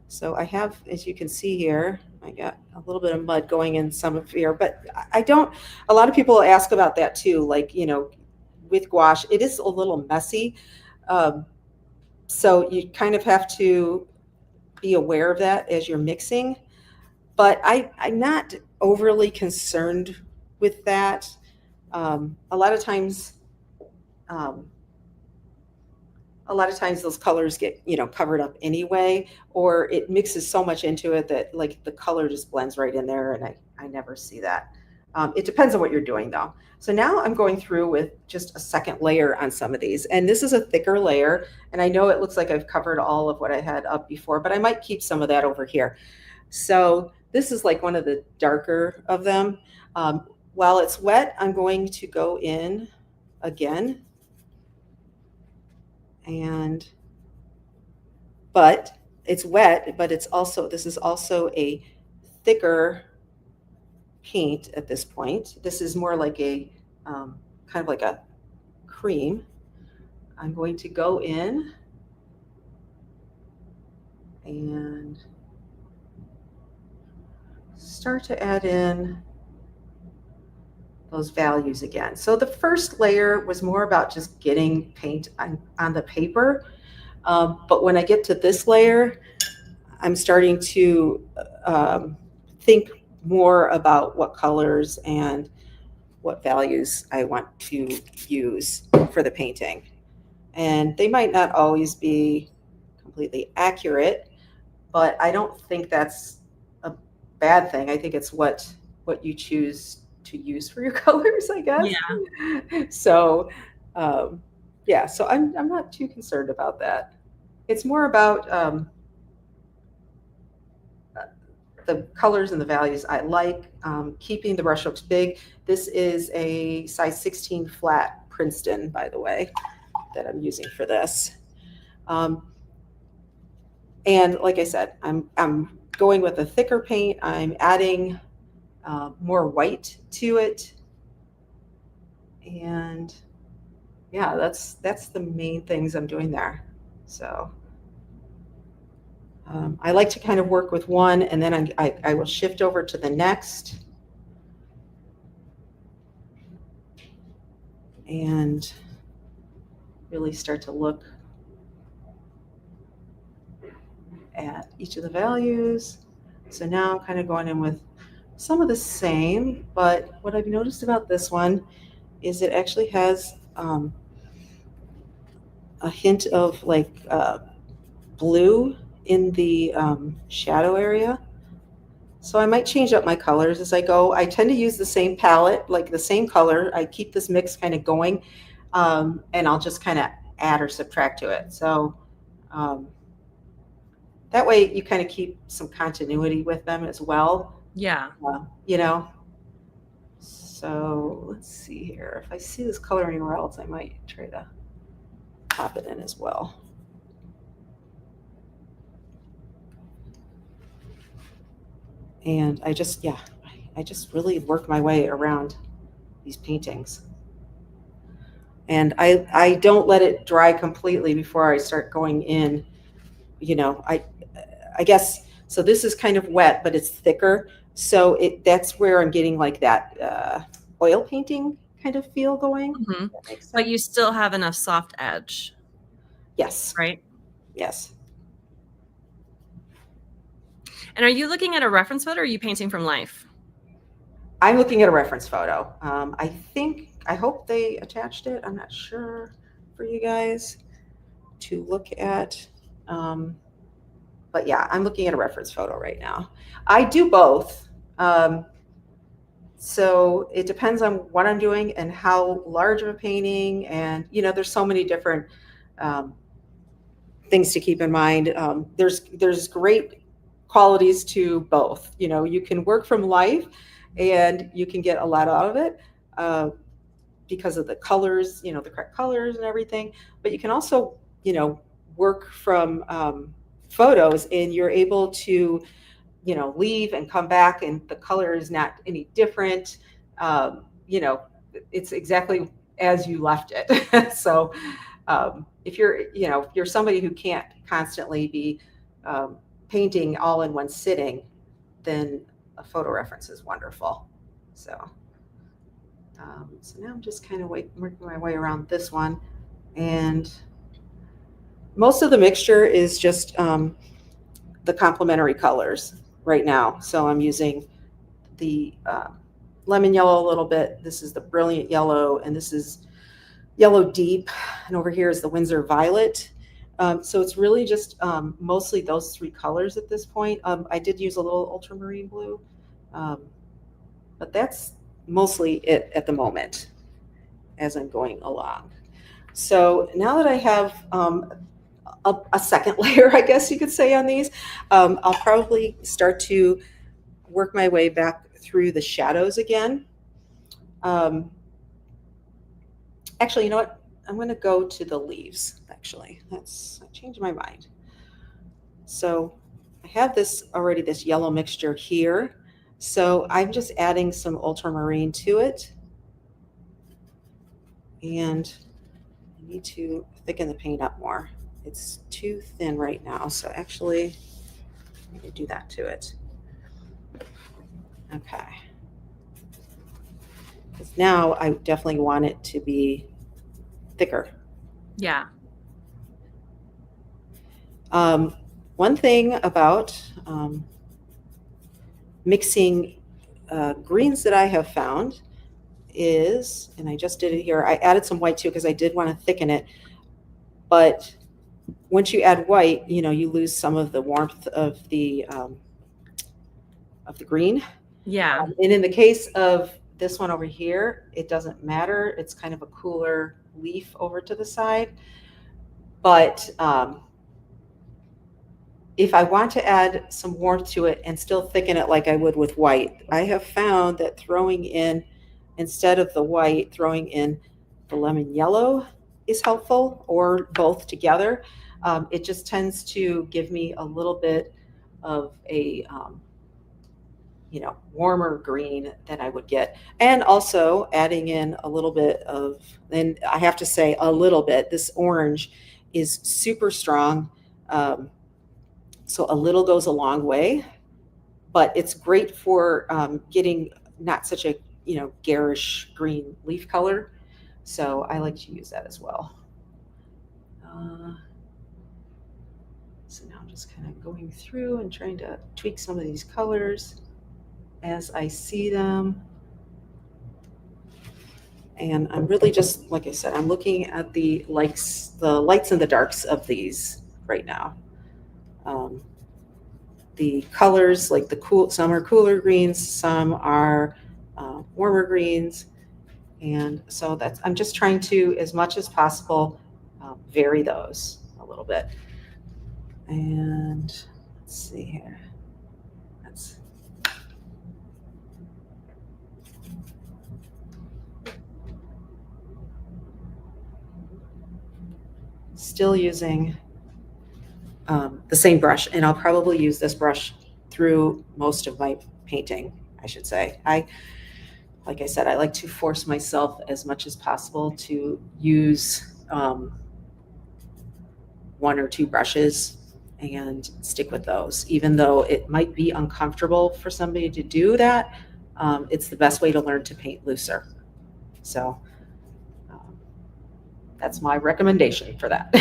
So I have, as you can see here, I got a little bit of mud going in some of here, but a lot of people ask about that too, like, with gouache, it is a little messy. So you kind of have to be aware of that as you're mixing. But I'm not overly concerned with that. A lot of times those colors get, covered up anyway, or it mixes so much into it that like the color just blends right in there, and I never see that. It depends on what you're doing though. So now I'm going through with just a second layer on some of these, and this is a thicker layer, and I know it looks like I've covered all of what I had up before, but I might keep some of that over here. So this is like one of the darker of them. While it's wet, I'm going to go in again, but it's wet, but this is also a thicker paint at this point. This is more like a kind of like a cream. I'm going to go in and start to add in those values again. So the first layer was more about just getting paint on the paper. But when I get to this layer, I'm starting to think more about what colors and what values I want to use for the painting. And they might not always be completely accurate, but I don't think that's a bad thing. I think it's what you choose to use for your colors, I guess. Yeah. So, yeah, so I'm not too concerned about that. It's more about the colors and the values I like, keeping the brushstrokes big. This is a size 16 flat Princeton, by the way, that I'm using for this. And like I said, I'm going with a thicker paint. I'm adding more white to it. And yeah, that's the main things I'm doing there. So I like to kind of work with one, and then I will shift over to the next. And really start to look at each of the values. So now I'm kind of going in with some of the same, but what I've noticed about this one is it actually has a hint of like blue in the shadow area. So I might change up my colors as I go. I tend to use the same palette, like the same color. I keep this mix kind of going, and I'll just kind of add or subtract to it. So that way you kind of keep some continuity with them as well. Yeah. You know, so let's see here. If I see this color anywhere else, I might try to pop it in as well. And I just really work my way around these paintings. And I don't let it dry completely before I start going in. You know, I guess, so this is kind of wet, but it's thicker. So that's where I'm getting like that oil painting kind of feel going. Mm-hmm. But you still have enough soft edge. Yes. Right? Yes. And are you looking at a reference photo or are you painting from life? I'm looking at a reference photo. I hope they attached it. I'm not sure for you guys to look at. But yeah, I'm looking at a reference photo right now. I do both. So it depends on what I'm doing and how large of a painting. And, you know, there's so many different things to keep in mind. There's great qualities to both. You know, you can work from life and you can get a lot out of it because of the colors, you know, the correct colors and everything. But you can also, you know, work from photos, and you're able to, you know, leave and come back and the color is not any different. You know, it's exactly as you left it. So if you're somebody who can't constantly be painting all in one sitting, then a photo reference is wonderful. So now I'm just kind of working my way around this one, and most of the mixture is just the complementary colors right now. So I'm using the lemon yellow a little bit. This is the brilliant yellow, and this is yellow deep, and over here is the Windsor violet. So it's really just mostly those three colors at this point. I did use a little ultramarine blue, but that's mostly it at the moment as I'm going along. So now that I have a second layer, I guess you could say, on these, I'll probably start to work my way back through the shadows again. Actually, you know what? I'm going to go to the leaves, actually. I changed my mind. So I have this yellow mixture here. So I'm just adding some ultramarine to it. And I need to thicken the paint up more. It's too thin right now. So actually, I need to do that to it. Okay. Because now I definitely want it to be thicker. Yeah. One thing about mixing greens that I have found is, and I just did it here, I added some white too because I did want to thicken it, but once you add white, you lose some of the warmth of the green. Yeah. And in the case of this one over here, it doesn't matter. It's kind of a cooler leaf over to the side. But if I want to add some warmth to it and still thicken it like I would with white, I have found that throwing in, instead of the white, throwing in the lemon yellow is helpful, or both together. It just tends to give me a little bit of a warmer green than I would get. And also adding in a little bit of, and I have to say a little bit, this orange is super strong. So a little goes a long way, but it's great for getting not such a, garish green leaf color. So I like to use that as well. So now I'm just kind of going through and trying to tweak some of these colors as I see them. And I'm really just, like I said, I'm looking at the lights and the darks of these right now. The colors, like some are cooler greens, some are warmer greens. And so I'm just trying to, as much as possible, vary those a little bit. And let's see here. That's still using the same brush, and I'll probably use this brush through most of my painting, I should say. Like I said, I like to force myself as much as possible to use one or two brushes and stick with those, even though it might be uncomfortable for somebody to do that. It's the best way to learn to paint looser. So that's my recommendation for that.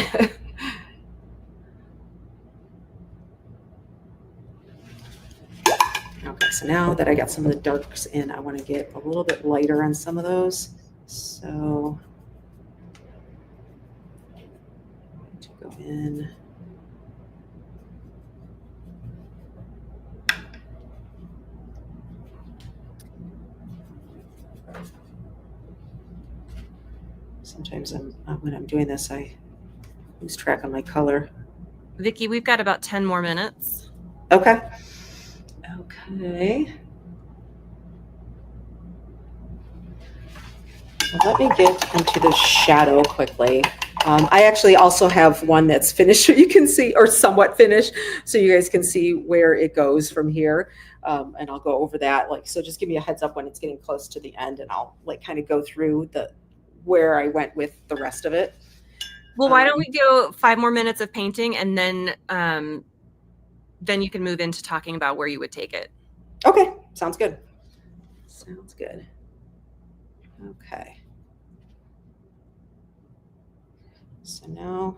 Okay, so now that I got some of the darks in, I want to get a little bit lighter on some of those. So I'm going to go in. Sometimes when I'm doing this, I lose track of my color. Vicki, we've got about 10 more minutes. Okay. Okay. So let me get into the shadow quickly. I actually also have one that's finished, so you can see, or somewhat finished, so you guys can see where it goes from here. And I'll go over that. So just give me a heads up when it's getting close to the end, and I'll kind of go through where I went with the rest of it. Well, why don't we do 5 more minutes of painting, and then you can move into talking about where you would take it. Okay, sounds good. Sounds good. Okay. So now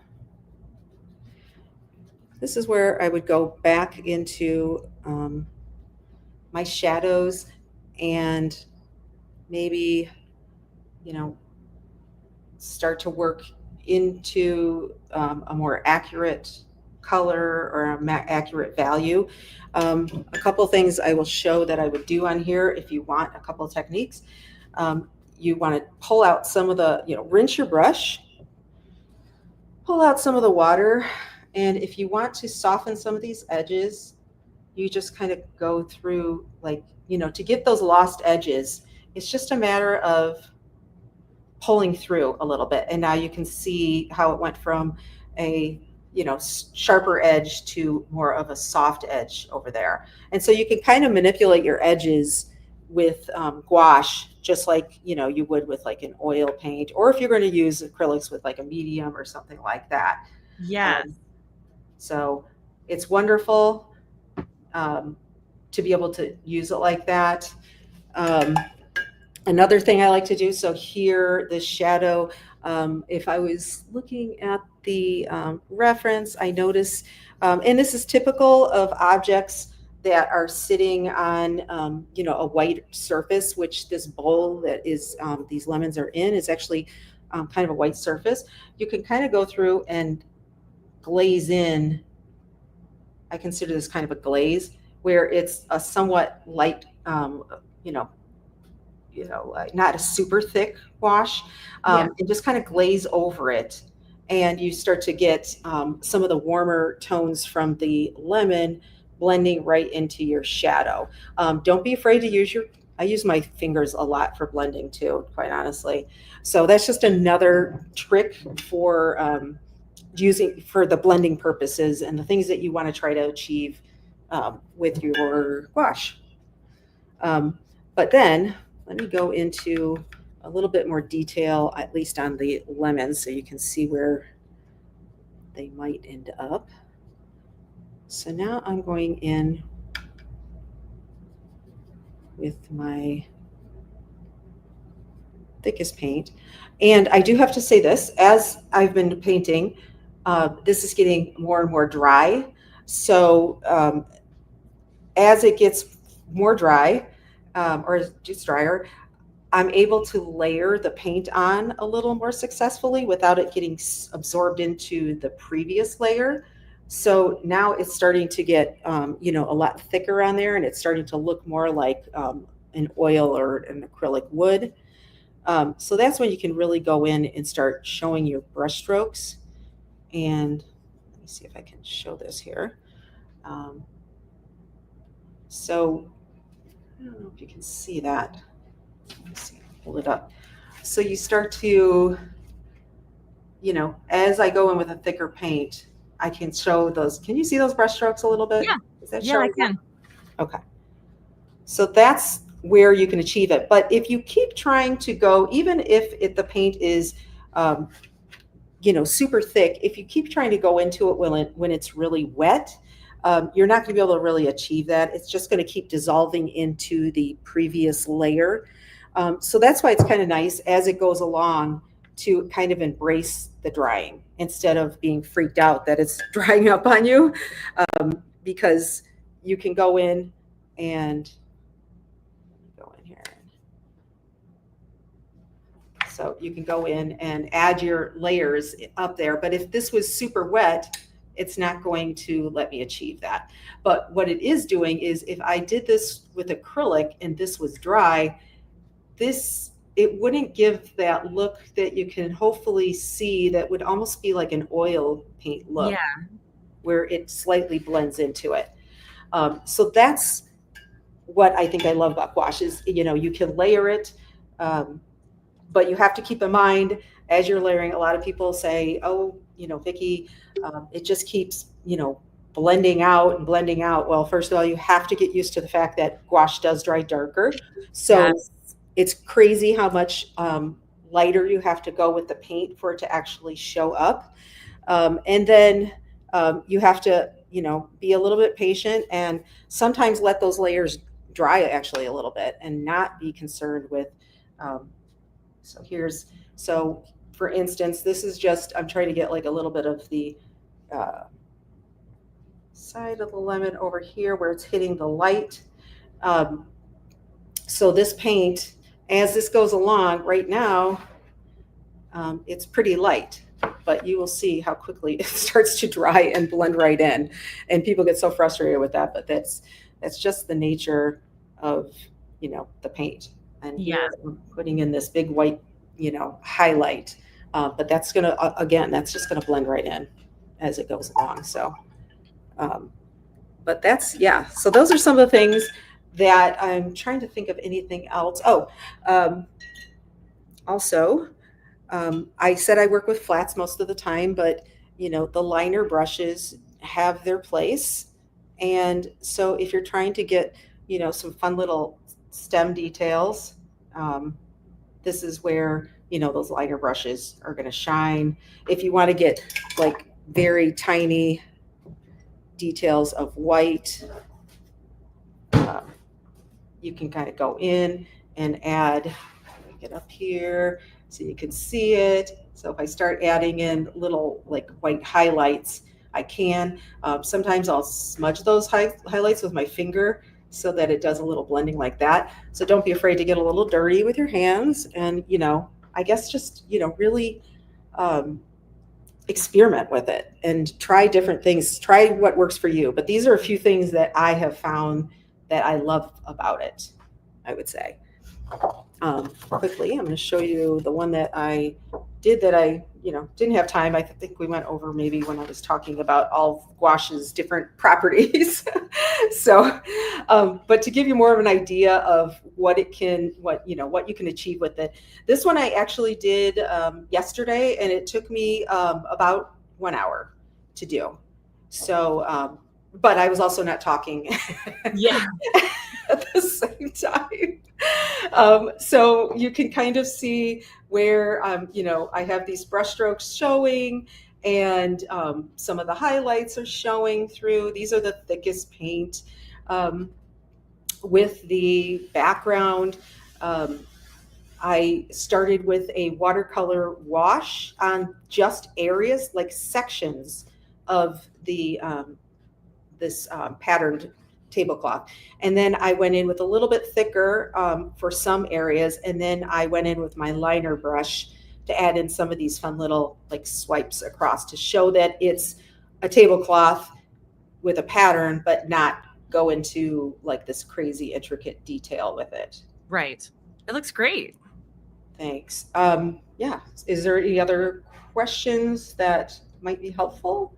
this is where I would go back into my shadows and maybe, start to work into a more accurate color or a accurate value. A couple things I will show that I would do on here if you want a couple of techniques. You want to pull out some of the, rinse your brush, pull out some of the water, and if you want to soften some of these edges, you just kind of go through, to get those lost edges, it's just a matter of pulling through a little bit. And now you can see how it went from a sharper edge to more of a soft edge over there. And so you can kind of manipulate your edges with gouache, just like you would with an oil paint, or if you're going to use acrylics with a medium or something like that. Yeah. So it's wonderful to be able to use it like that. Another thing I like to do, so here, the shadow, if I was looking at the reference, I notice And this is typical of objects that are sitting on, a white surface, which this bowl that is these lemons are in is actually kind of a white surface. You can kind of go through and glaze in. I consider this kind of a glaze where it's a somewhat light, not a super thick wash, and just kind of glaze over it. And you start to get some of the warmer tones from the lemon blending right into your shadow. Don't be afraid to I use my fingers a lot for blending too, quite honestly. So that's just another trick for using for the blending purposes and the things that you want to try to achieve with your gouache. But then let me go into a little bit more detail, at least on the lemons, so you can see where they might end up. So now I'm going in with my thickest paint. And I do have to say this, as I've been painting, this is getting more and more dry. So as it gets more dry, or just drier, I'm able to layer the paint on a little more successfully without it getting absorbed into the previous layer. So now it's starting to get, a lot thicker on there, and it's starting to look more like an oil or an acrylic wood. So that's when you can really go in and start showing your brush strokes. And let me see if I can show this here. So I don't know if you can see that. Let me see, hold it up. So you start to, as I go in with a thicker paint, I can show those. Can you see those brush strokes a little bit? Yeah. Is that Yeah, I can. Okay. So that's where you can achieve it. But if you keep trying to go, even if the paint is, super thick, if you keep trying to go into it when it's really wet, you're not going to be able to really achieve that. It's just going to keep dissolving into the previous layer. So that's why it's kind of nice as it goes along to kind of embrace the drying instead of being freaked out that it's drying up on you, because you can go in and go in here. So you can go in and add your layers up there. But if this was super wet, it's not going to let me achieve that. But what it is doing is if I did this with acrylic and this was dry, it wouldn't give that look that you can hopefully see that would almost be like an oil paint look, where it slightly blends into it. So that's what I think I love about gouache is, you can layer it, but you have to keep in mind as you're layering, a lot of people say, oh, Vicki, it just keeps, blending out and blending out. Well, first of all, you have to get used to the fact that gouache does dry darker. So it's crazy how much lighter you have to go with the paint for it to actually show up. And then you have to, be a little bit patient and sometimes let those layers dry actually a little bit and not be concerned with. So for instance, this is just, I'm trying to get like a little bit of the side of the lemon over here where it's hitting the light. So this paint, as this goes along right now, it's pretty light, but you will see how quickly it starts to dry and blend right in. And people get so frustrated with that, but that's just the nature of, the paint. And here I'm putting in this big white, highlight, but that's going to, again, that's just going to blend right in as it goes along. So, but so those are some of the things that I'm trying to think of anything else. Also, I said I work with flats most of the time, but the liner brushes have their place. And so if you're trying to get, some fun little stem details, this is where, those liner brushes are going to shine. If you want to get like very tiny details of white, you can kind of go in and add, get up here so you can see it. So if I start adding in little like white highlights, I can. Sometimes I'll smudge those highlights with my finger so that it does a little blending like that. So don't be afraid to get a little dirty with your hands, and I guess just really experiment with it and try different things. Try what works for you. But these are a few things that I have found that I love about it, I would say. Quickly, I'm going to show you the one that I did that I didn't have time. I think we went over maybe when I was talking about all gouache's different properties. So, but to give you more of an idea of what you can achieve with it. This one I actually did yesterday, and it took me about 1 hour to do. So, but I was also not talking. Yeah. At the same time. So you can kind of see where, I have these brush strokes showing, and some of the highlights are showing through. These are the thickest paint. With the background, I started with a watercolor wash on just areas, like sections of the this patterned tablecloth. And then I went in with a little bit thicker for some areas. And then I went in with my liner brush to add in some of these fun little like swipes across to show that it's a tablecloth with a pattern, but not go into like this crazy intricate detail with it. Right. It looks great. Thanks. Yeah. Is there any other questions that might be helpful?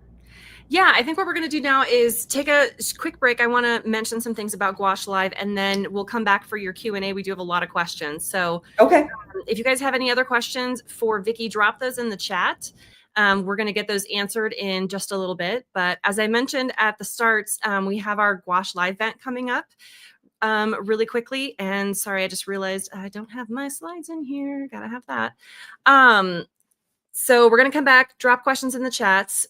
Yeah, I think what we're going to do now is take a quick break. I want to mention some things about Gouache Live, and then we'll come back for your Q&A. We do have a lot of questions. So okay. If you guys have any other questions for Vicki, drop those in the chat. We're going to get those answered in just a little bit. But as I mentioned at the start, we have our Gouache Live event coming up really quickly. And sorry, I just realized I don't have my slides in here. Gotta have that. So we're going to come back, drop questions in the chats.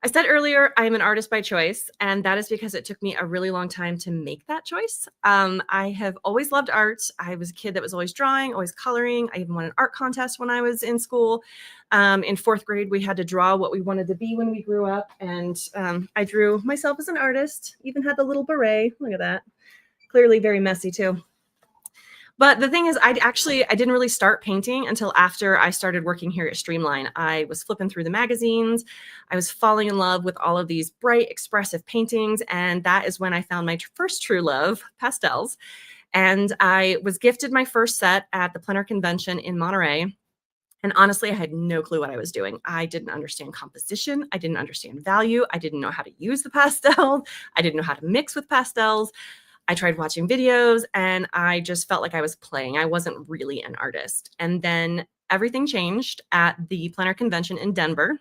I said earlier, I'm an artist by choice, and that is because it took me a really long time to make that choice. I have always loved art. I was a kid that was always drawing, always coloring. I even won an art contest when I was in school. In 4th grade, we had to draw what we wanted to be when we grew up, and I drew myself as an artist, even had the little beret. Look at that. Clearly very messy too. But the thing is, I didn't really start painting until after I started working here at Streamline. I was flipping through the magazines. I was falling in love with all of these bright, expressive paintings. And that is when I found my first true love, pastels. And I was gifted my first set at the Plein Art Convention in Monterey. And honestly, I had no clue what I was doing. I didn't understand composition. I didn't understand value. I didn't know how to use the pastel. I didn't know how to mix with pastels. I tried watching videos, and I just felt like I was playing. I wasn't really an artist. And then everything changed at the Plein Art Convention in Denver.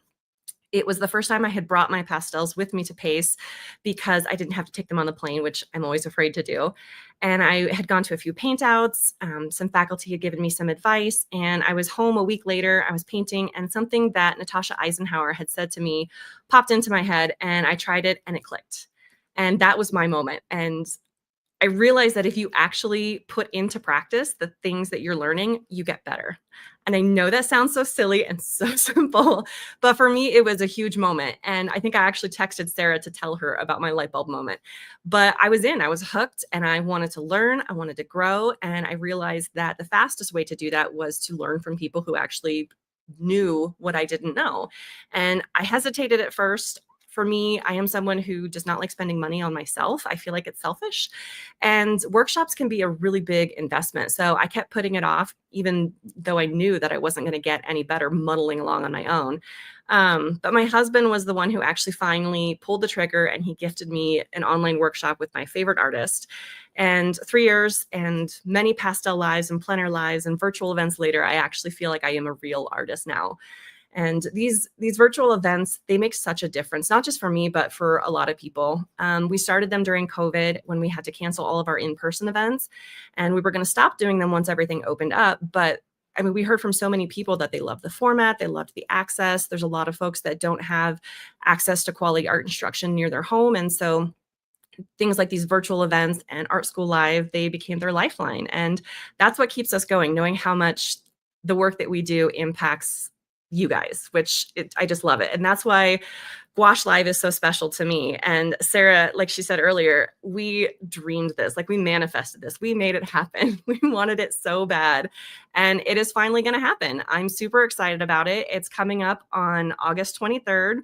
It was the first time I had brought my pastels with me to Pace because I didn't have to take them on the plane, which I'm always afraid to do. And I had gone to a few paint outs. Some faculty had given me some advice, and I was home a week later. I was painting, and something that Natasha Eisenhower had said to me popped into my head, and I tried it, and it clicked. And that was my moment. And I realized that if you actually put into practice the things that you're learning, you get better. And I know that sounds so silly and so simple, but for me, it was a huge moment. And I think I actually texted Sarah to tell her about my light bulb moment. But I was hooked, and I wanted to learn, I wanted to grow. And I realized that the fastest way to do that was to learn from people who actually knew what I didn't know. And I hesitated at first. For me, I am someone who does not like spending money on myself. I feel like it's selfish. And workshops can be a really big investment. So I kept putting it off, even though I knew that I wasn't going to get any better muddling along on my own. But my husband was the one who actually finally pulled the trigger, and he gifted me an online workshop with my favorite artist. And 3 years and many pastel lives and plein air lives and virtual events later, I actually feel like I am a real artist now. And these virtual events, they make such a difference, not just for me, but for a lot of people. We started them during COVID when we had to cancel all of our in-person events, and we were going to stop doing them once everything opened up. But I mean, we heard from so many people that they love the format, they loved the access. There's a lot of folks that don't have access to quality art instruction near their home. And so things like these virtual events and Art School Live, they became their lifeline. And that's what keeps us going, knowing how much the work that we do impacts you guys, which I just love it. And that's why Gouache Live is so special to me. And Sarah, like she said earlier, we dreamed this, like we manifested this, we made it happen. We wanted it so bad. And it is finally going to happen. I'm super excited about it. It's coming up on August 23rd,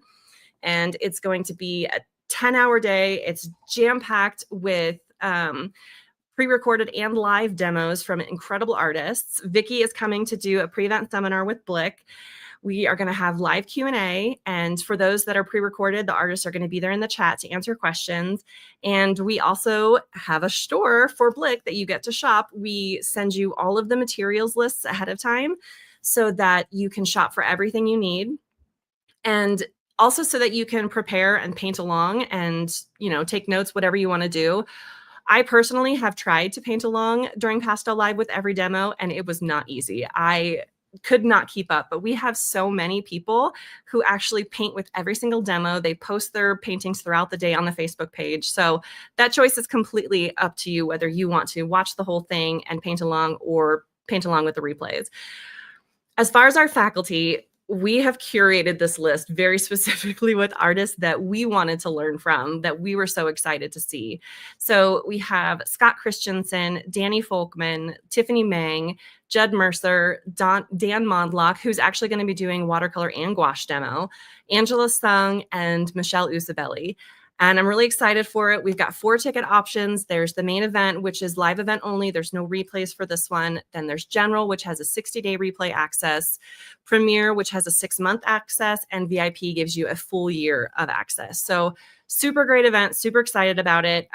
and it's going to be a 10-hour day. It's jam-packed with pre-recorded and live demos from incredible artists. Vicki is coming to do a pre-event seminar with BLICK. We are going to have live Q&A, and for those that are pre-recorded, the artists are going to be there in the chat to answer questions. And we also have a store for BLICK that you get to shop. We send you all of the materials lists ahead of time so that you can shop for everything you need, and also so that you can prepare and paint along and, you know, take notes, whatever you want to do. I personally have tried to paint along during Pastel Live with every demo, and it was not easy. I could not keep up, but we have so many people who actually paint with every single demo. They post their paintings throughout the day on the Facebook page. So that choice is completely up to you, whether you want to watch the whole thing and paint along or paint along with the replays. As far as our faculty, we have curated this list very specifically with artists that we wanted to learn from, that we were so excited to see. So we have Scott Christensen, Danny Folkman, Tiffany Mang, Judd Mercer, Dan Mondlock, who's actually going to be doing watercolor and gouache demo, Angela Sung, and Michelle Usabelli. And I'm really excited for it. We've got 4 ticket options. There's the main event, which is live event only. There's no replays for this one. Then there's general, which has a 60-day replay access, premiere, which has a 6-month access, and VIP gives you a full year of access. So super great event, super excited about it.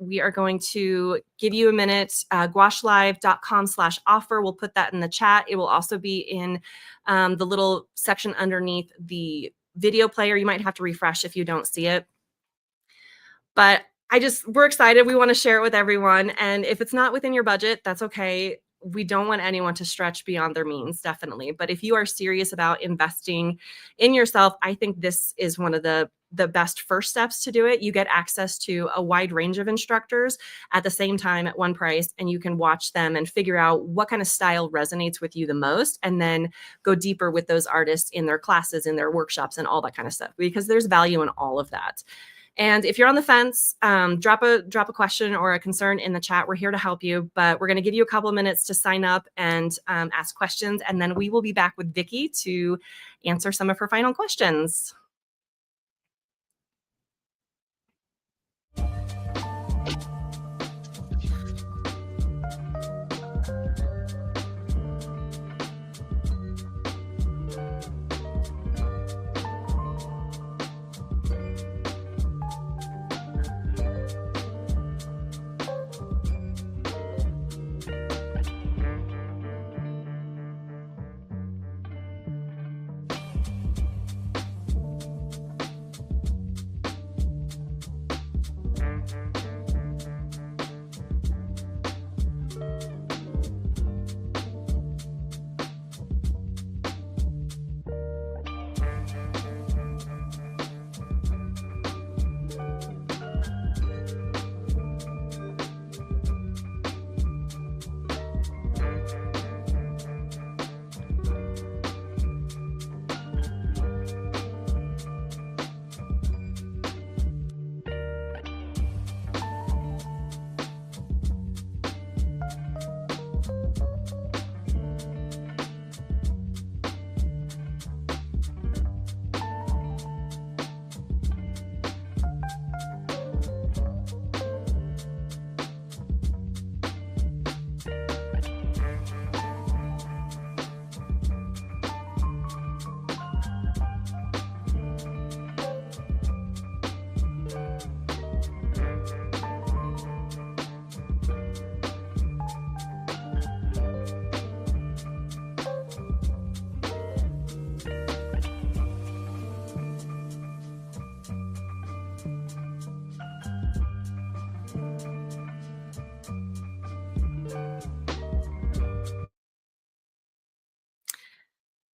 We are going to give you a minute, gouachelive.com/offer. We'll put that in the chat. It will also be in the little section underneath the video player. You might have to refresh if you don't see it. But we're excited. We want to share it with everyone. And if it's not within your budget, that's okay. We don't want anyone to stretch beyond their means, definitely. But if you are serious about investing in yourself, I think this is one of the best first steps to do it. You get access to a wide range of instructors at the same time at one price, and you can watch them and figure out what kind of style resonates with you the most, and then go deeper with those artists in their classes, in their workshops, and all that kind of stuff, because there's value in all of that. And if you're on the fence, drop a question or a concern in the chat. We're here to help you, but we're going to give you a couple of minutes to sign up and ask questions. And then we will be back with Vicki to answer some of her final questions.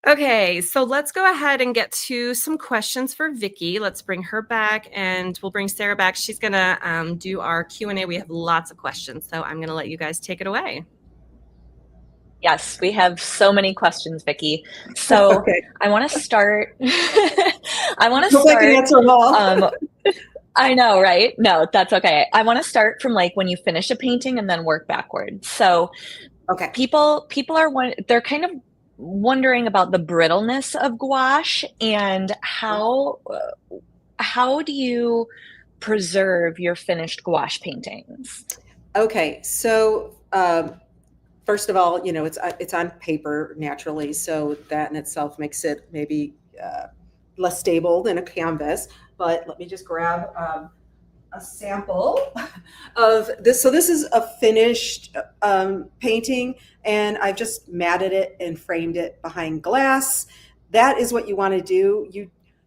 Okay, so let's go ahead and get to some questions for Vicki. Let's bring her back, and we'll bring Sarah back. She's going to do our Q&A. We have lots of questions, so I'm going to let you guys take it away. Yes, we have so many questions, Vicki. So Okay. I want to start. I want to Hope I can start. answer them all. I know, right? No, that's okay. I want to start from like when you finish a painting and then work backwards. So Okay. people are they're kind of wondering about the brittleness of gouache and how do you preserve your finished gouache paintings? Okay. So, first of all, it's on paper naturally, so that in itself makes it maybe less stable than a canvas. But let me just grab a sample of this. So this is a finished painting, and I've just matted it and framed it behind glass. That is what you want to do.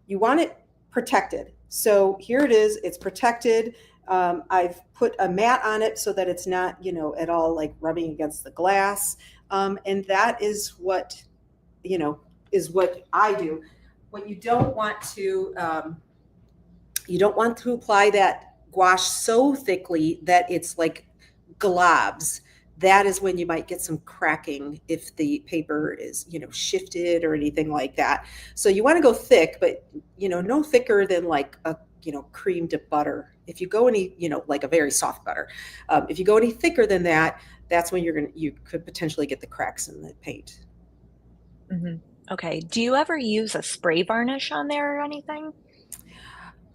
You want it protected. So here it is. It's protected. I've put a mat on it so that it's not, at all like rubbing against the glass. And that is what, is what I do. What you don't want to apply that gouache so thickly that it's like globs. That is when you might get some cracking if the paper is, shifted or anything like that. So you want to go thick, but, no thicker than like a, cream dipped butter. If you go any, like a very soft butter, if you go any thicker than that, that's when you could potentially get the cracks in the paint. Mm-hmm. Okay. Do you ever use a spray varnish on there or anything?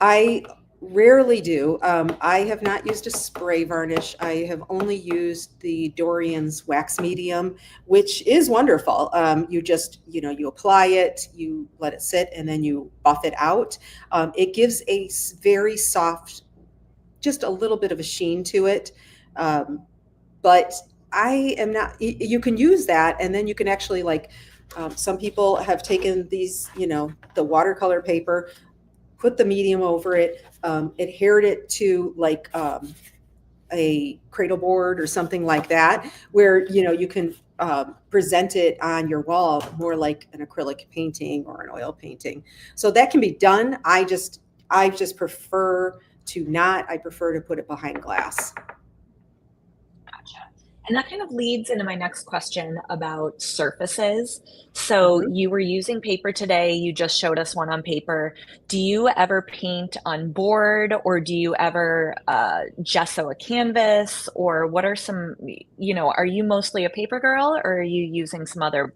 I rarely do. I have not used a spray varnish. I have only used the Dorian's wax medium, which is wonderful. You just, you apply it, you let it sit, and then you buff it out. It gives a very soft, just a little bit of a sheen to it. But I am not, you can use that, and then you can actually some people have taken these, the watercolor paper, put the medium over it, adhered it to like a cradle board or something like that, where you can present it on your wall more like an acrylic painting or an oil painting. So that can be done. I just prefer to not. I prefer to put it behind glass. And that kind of leads into my next question about surfaces. So you were using paper today. You just showed us one on paper. Do you ever paint on board, or do you ever gesso a canvas, or what are some, are you mostly a paper girl, or are you using some other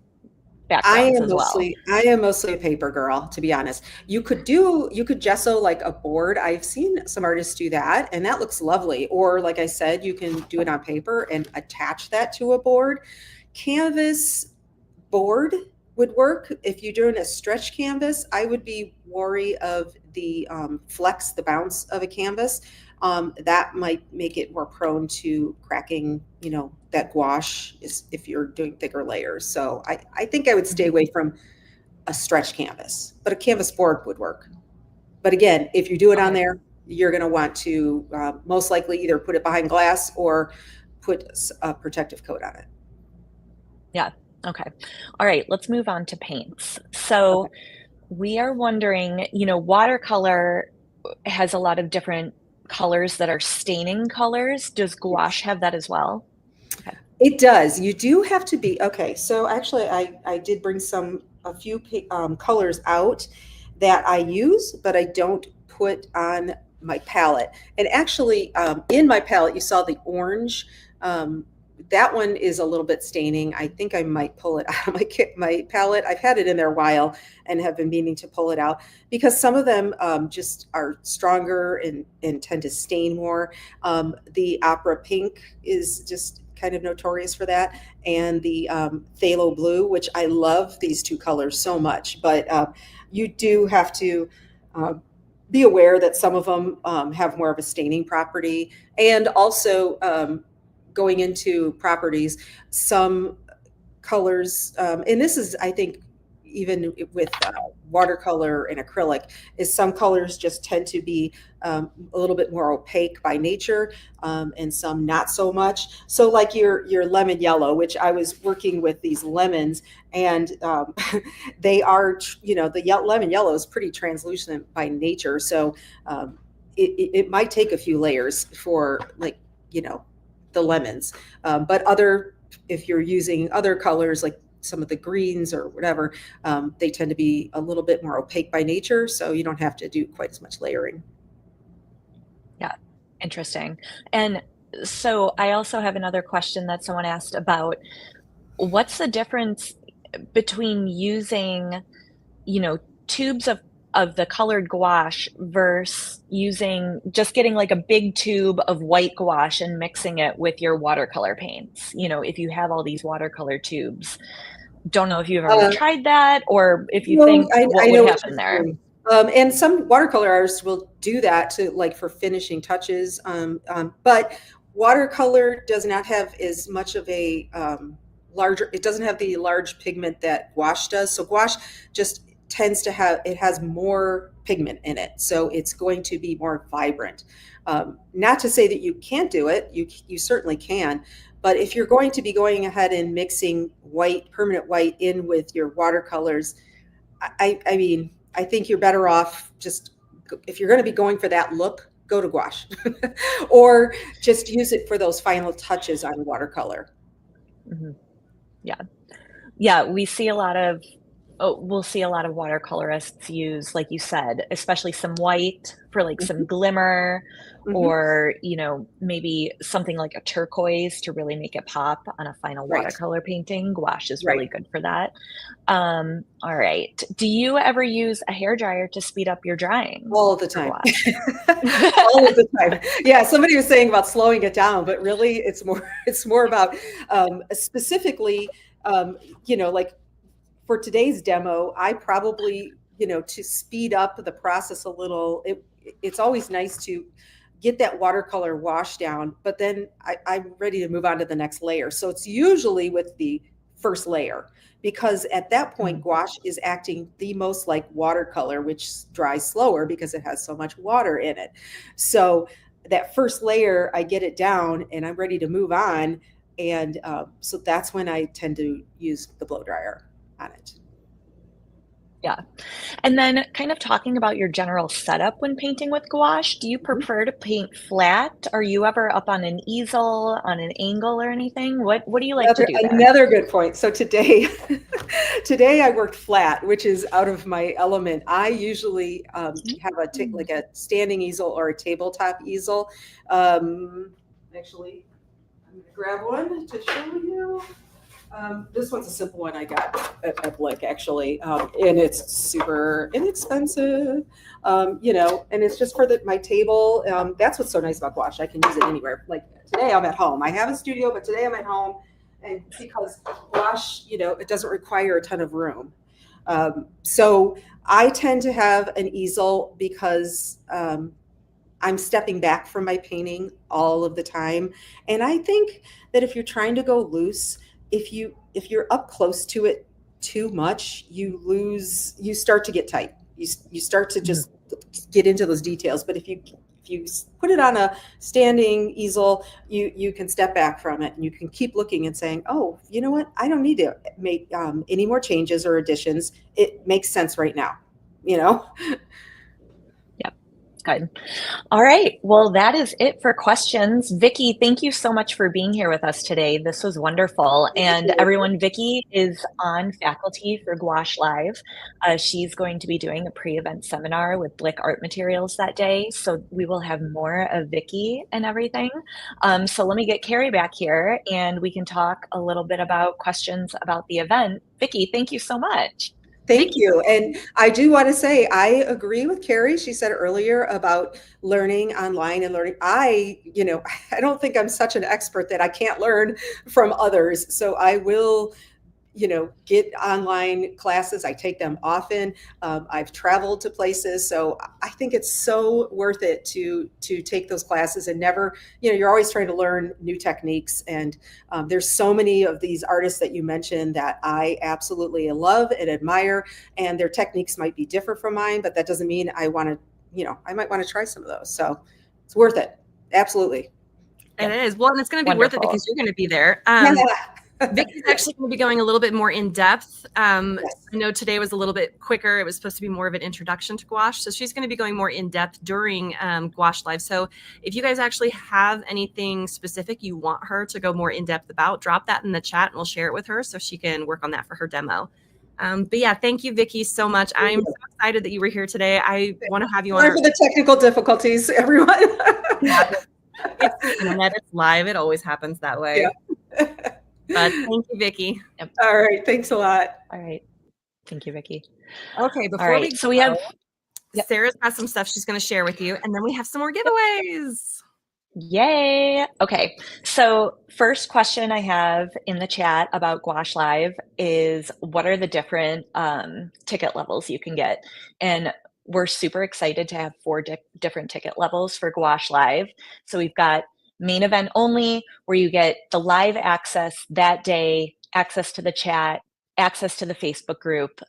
backgrounds as well? I am mostly a paper girl, to be honest. You could gesso like a board. I've seen some artists do that, and that looks lovely. Or like I said, you can do it on paper and attach that to a board. Canvas board would work. If you're doing a stretch canvas, I would be wary of the flex, the bounce of a canvas. That might make it more prone to cracking, that gouache is if you're doing thicker layers. So I think I would stay away from a stretch canvas, but a canvas board would work. But again, if you do it on there, you're going to want to most likely either put it behind glass or put a protective coat on it. Yeah. Okay. All right. Let's move on to paints. So we are wondering, watercolor has a lot of different colors that are staining colors. Does gouache have that as well? Okay. It does. You do have to be, okay. So actually I did bring a few colors out that I use, but I don't put on my palette. And actually in my palette, you saw the orange. That one is a little bit staining. I think I might pull it out of my palette. I've had it in there a while and have been meaning to pull it out because some of them just are stronger and tend to stain more. The opera pink is just kind of notorious for that. And the phthalo blue, which I love these two colors so much, but you do have to be aware that some of them have more of a staining property. And also going into properties, some colors, and this is, I think, even with watercolor and acrylic, is some colors just tend to be a little bit more opaque by nature, and some not so much. So like your lemon yellow, which I was working with these lemons, and they are, the lemon yellow is pretty translucent by nature. So it might take a few layers for the lemons, but other if you're using other colors like some of the greens or whatever, they tend to be a little bit more opaque by nature, so you don't have to do quite as much layering. Yeah, interesting. And so I also have another question that someone asked about what's the difference between using, tubes of the colored gouache versus just getting like a big tube of white gouache and mixing it with your watercolor paints. If you have all these watercolor tubes, don't know if you've ever tried that or if you think what I would know happen there. And some watercolor artists will do that to like for finishing touches. But watercolor does not have as much of a it doesn't have the large pigment that gouache does. So gouache just tends to it has more pigment in it. So it's going to be more vibrant. Not to say that you can't do it, you certainly can. But if you're going to be going ahead and mixing permanent white in with your watercolors, I mean, I think you're better off just, if you're going to be going for that look, go to gouache or just use it for those final touches on watercolor. Mm-hmm. Yeah, we'll see a lot of watercolorists use, like you said, especially some white for like some glimmer, or maybe something like a turquoise to really make it pop on a final watercolor painting. Gouache is really good for that. All right. Do you ever use a hairdryer to speed up your drying? All the time. All of the time. Yeah, somebody was saying about slowing it down, but really it's more about specifically like for today's demo, I probably, to speed up the process a little, it's always nice to get that watercolor wash down, but then I'm ready to move on to the next layer. So it's usually with the first layer, because at that point, gouache is acting the most like watercolor, which dries slower because it has so much water in it. So that first layer, I get it down and I'm ready to move on. And so that's when I tend to use the blow dryer on it. Yeah. And then kind of talking about your general setup when painting with gouache, do you prefer to paint flat? Are you ever up on an easel, on an angle or anything? What do you like to do there? Another good point. So today I worked flat, which is out of my element. I usually have like a standing easel or a tabletop easel. Actually, I'm going to grab one to show you. This one's a simple one I got at BLICK, actually, and it's super inexpensive, and it's just for my table. That's what's so nice about gouache. I can use it anywhere. Like today I'm at home. I have a studio, but today I'm at home, and because gouache, it doesn't require a ton of room. So I tend to have an easel because I'm stepping back from my painting all of the time. And I think that if you're trying to go loose, if you're up close to it too much, you start to get tight. You start to just get into those details. But if you put it on a standing easel, you can step back from it and you can keep looking and saying, oh, you know what? I don't need to make any more changes or additions. It makes sense right now, Good. All right. Well, that is it for questions. Vicki, thank you so much for being here with us today. This was wonderful. And everyone, Vicki is on faculty for Gouache Live. She's going to be doing a pre-event seminar with BLICK Art Materials that day. So we will have more of Vicki and everything. So let me get Kari back here and we can talk a little bit about questions about the event. Vicki, thank you so much. Thank you. And I do want to say, I agree with Kari. She said earlier about learning online and learning. I don't think I'm such an expert that I can't learn from others. So I will, get online classes. I take them often. I've traveled to places. So I think it's so worth it to take those classes and never, you're always trying to learn new techniques. And there's so many of these artists that you mentioned that I absolutely love and admire. And their techniques might be different from mine, but that doesn't mean I want to, I might want to try some of those. So it's worth it. Absolutely. It is. Well, and it's going to be worth it because you're going to be there. Yeah. Vicky's actually going to be going a little bit more in depth. Yes. I know today was a little bit quicker. It was supposed to be more of an introduction to gouache. So she's going to be going more in depth during Gouache Live. So if you guys actually have anything specific you want her to go more in depth about, drop that in the chat and we'll share it with her so she can work on that for her demo. But yeah, thank you, Vicki, so much. I'm so excited that you were here today. I want to have you on. Sorry for the technical difficulties, everyone. It's the internet. It's live. It always happens that way. Yeah. But thank you, Vicki. Yep. All right. Thanks a lot. All right. Thank you, Vicki. Okay. Before we have Sarah's got some stuff she's going to share with you, and then we have some more giveaways. Yay. Okay. So first question I have in the chat about Gouache Live is what are the different ticket levels you can get? And we're super excited to have 4 different ticket levels for Gouache Live. So we've got main event only, where you get the live access that day, access to the chat, access to the Facebook group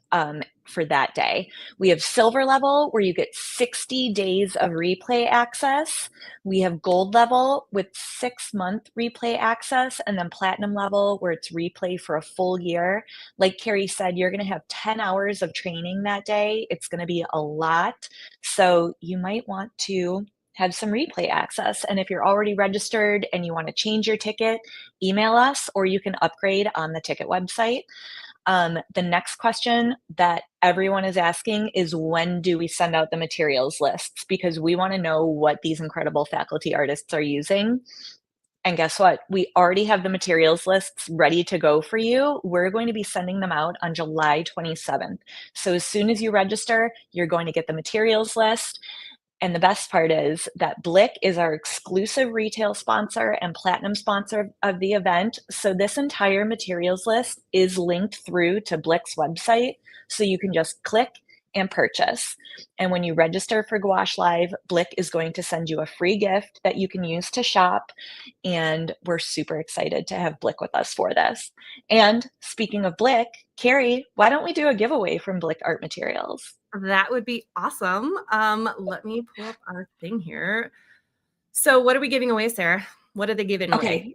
for that day. We have silver level, where you get 60 days of replay access. We have gold level with 6-month replay access, and then platinum level, where it's replay for a full year. Like Kari said, you're going to have 10 hours of training that day. It's going to be a lot. So you might want to have some replay access. And if you're already registered and you want to change your ticket, email us, or you can upgrade on the ticket website. The next question that everyone is asking is, when do we send out the materials lists? Because we want to know what these incredible faculty artists are using. And guess what? We already have the materials lists ready to go for you. We're going to be sending them out on July 27th. So as soon as you register, you're going to get the materials list. And the best part is that BLICK is our exclusive retail sponsor and platinum sponsor of the event. So this entire materials list is linked through to BLICK's website. So you can just click and purchase. And when you register for Gouache Live, BLICK is going to send you a free gift that you can use to shop. And we're super excited to have BLICK with us for this. And speaking of BLICK, Kari, why don't we do a giveaway from BLICK Art Materials? That would be awesome. Let me pull up our thing here. So what are we giving away, Sarah? What are they giving away?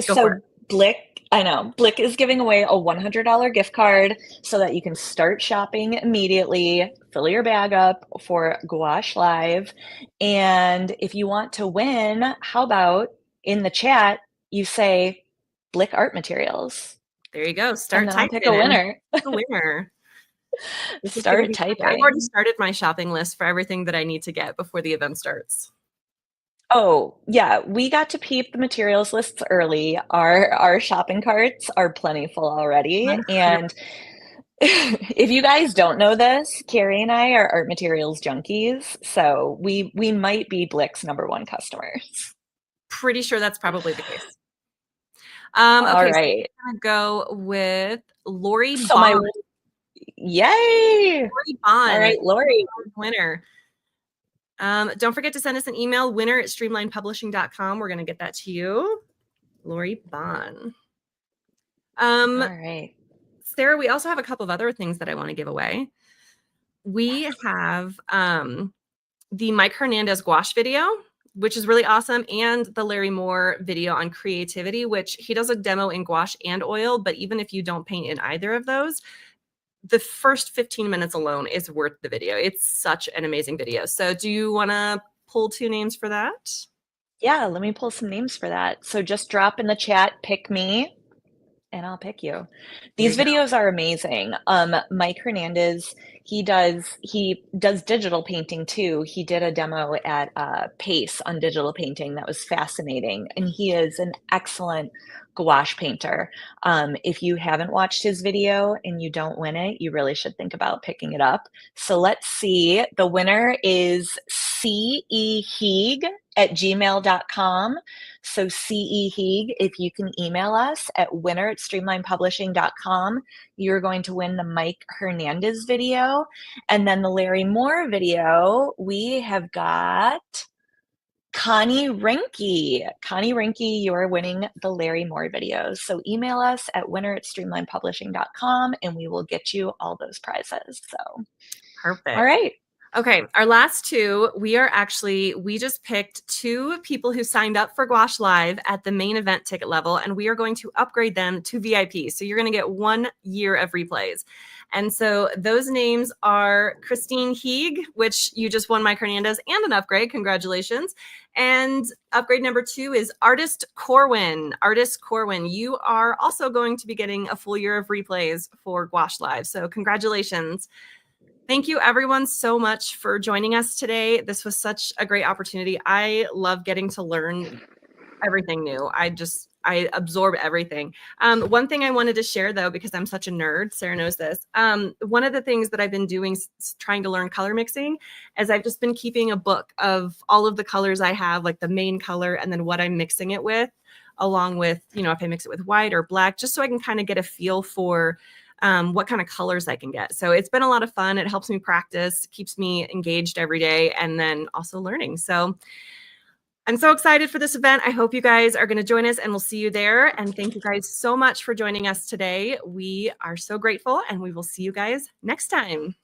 So BLICK is giving away a $100 gift card so that you can start shopping immediately, fill your bag up for Gouache Live. And if you want to win, how about in the chat, you say BLICK Art Materials. There you go. Start typing. I'll pick a winner. A winner. Start typing. I've already started my shopping list for everything that I need to get before the event starts. Oh, yeah. We got to peep the materials lists early. Our shopping carts are plenty full already. And if you guys don't know this, Kari and I are art materials junkies. So we might be BLICK's #1 customers. Pretty sure that's probably the case. All right. right. So I'm going to go with Lori Bond. Yay! Lori Bond. All right, Lori. Winner. Don't forget to send us an email, winner@streamlinepublishing.com. We're going to get that to you. Lori Bond. All right. Sarah, we also have a couple of other things that I want to give away. We have the Mike Hernandez gouache video, which is really awesome, and the Larry Moore video on creativity, which he does a demo in gouache and oil, but even if you don't paint in either of those, the first 15 minutes alone is worth the video. It's such an amazing video. So do you want to pull 2 names for that? Yeah, let me pull some names for that. So just drop in the chat, pick me, and I'll pick you. These videos are amazing. Mike Hernandez, he does digital painting too. He did a demo at Pace on digital painting that was fascinating. And he is an excellent gouache painter. If you haven't watched his video and you don't win it, you really should think about picking it up. So let's see. The winner is ceheeg@gmail.com. So ceheeg, if you can email us at winner@streamlinepublishing.com, you're going to win the Mike Hernandez video. And then the Larry Moore video, we have got Connie Rinke. Connie Rinke, you are winning the Larry Moore videos. So email us at winner@streamlinepublishing.com and we will get you all those prizes. So perfect. All right. Okay, our last two, we just picked 2 people who signed up for Gouache Live at the main event ticket level, and we are going to upgrade them to VIP. So you're going to get 1 year of replays. And so those names are Christine Heeg, which you just won Mike Hernandez and an upgrade. Congratulations. And upgrade number 2 is Artist Corwin. Artist Corwin, you are also going to be getting a full year of replays for Gouache Live. So congratulations. Thank you everyone so much for joining us today. This was such a great opportunity. I love getting to learn everything new. I absorb everything. One thing I wanted to share though, because I'm such a nerd, Sarah knows this. One of the things that I've been doing trying to learn color mixing is I've just been keeping a book of all of the colors I have, like the main color and then what I'm mixing it with, along with, if I mix it with white or black, just so I can kind of get a feel for what kind of colors I can get. So it's been a lot of fun. It helps me practice, keeps me engaged every day, and then also learning. So I'm so excited for this event. I hope you guys are going to join us and we'll see you there. And thank you guys so much for joining us today. We are so grateful and we will see you guys next time.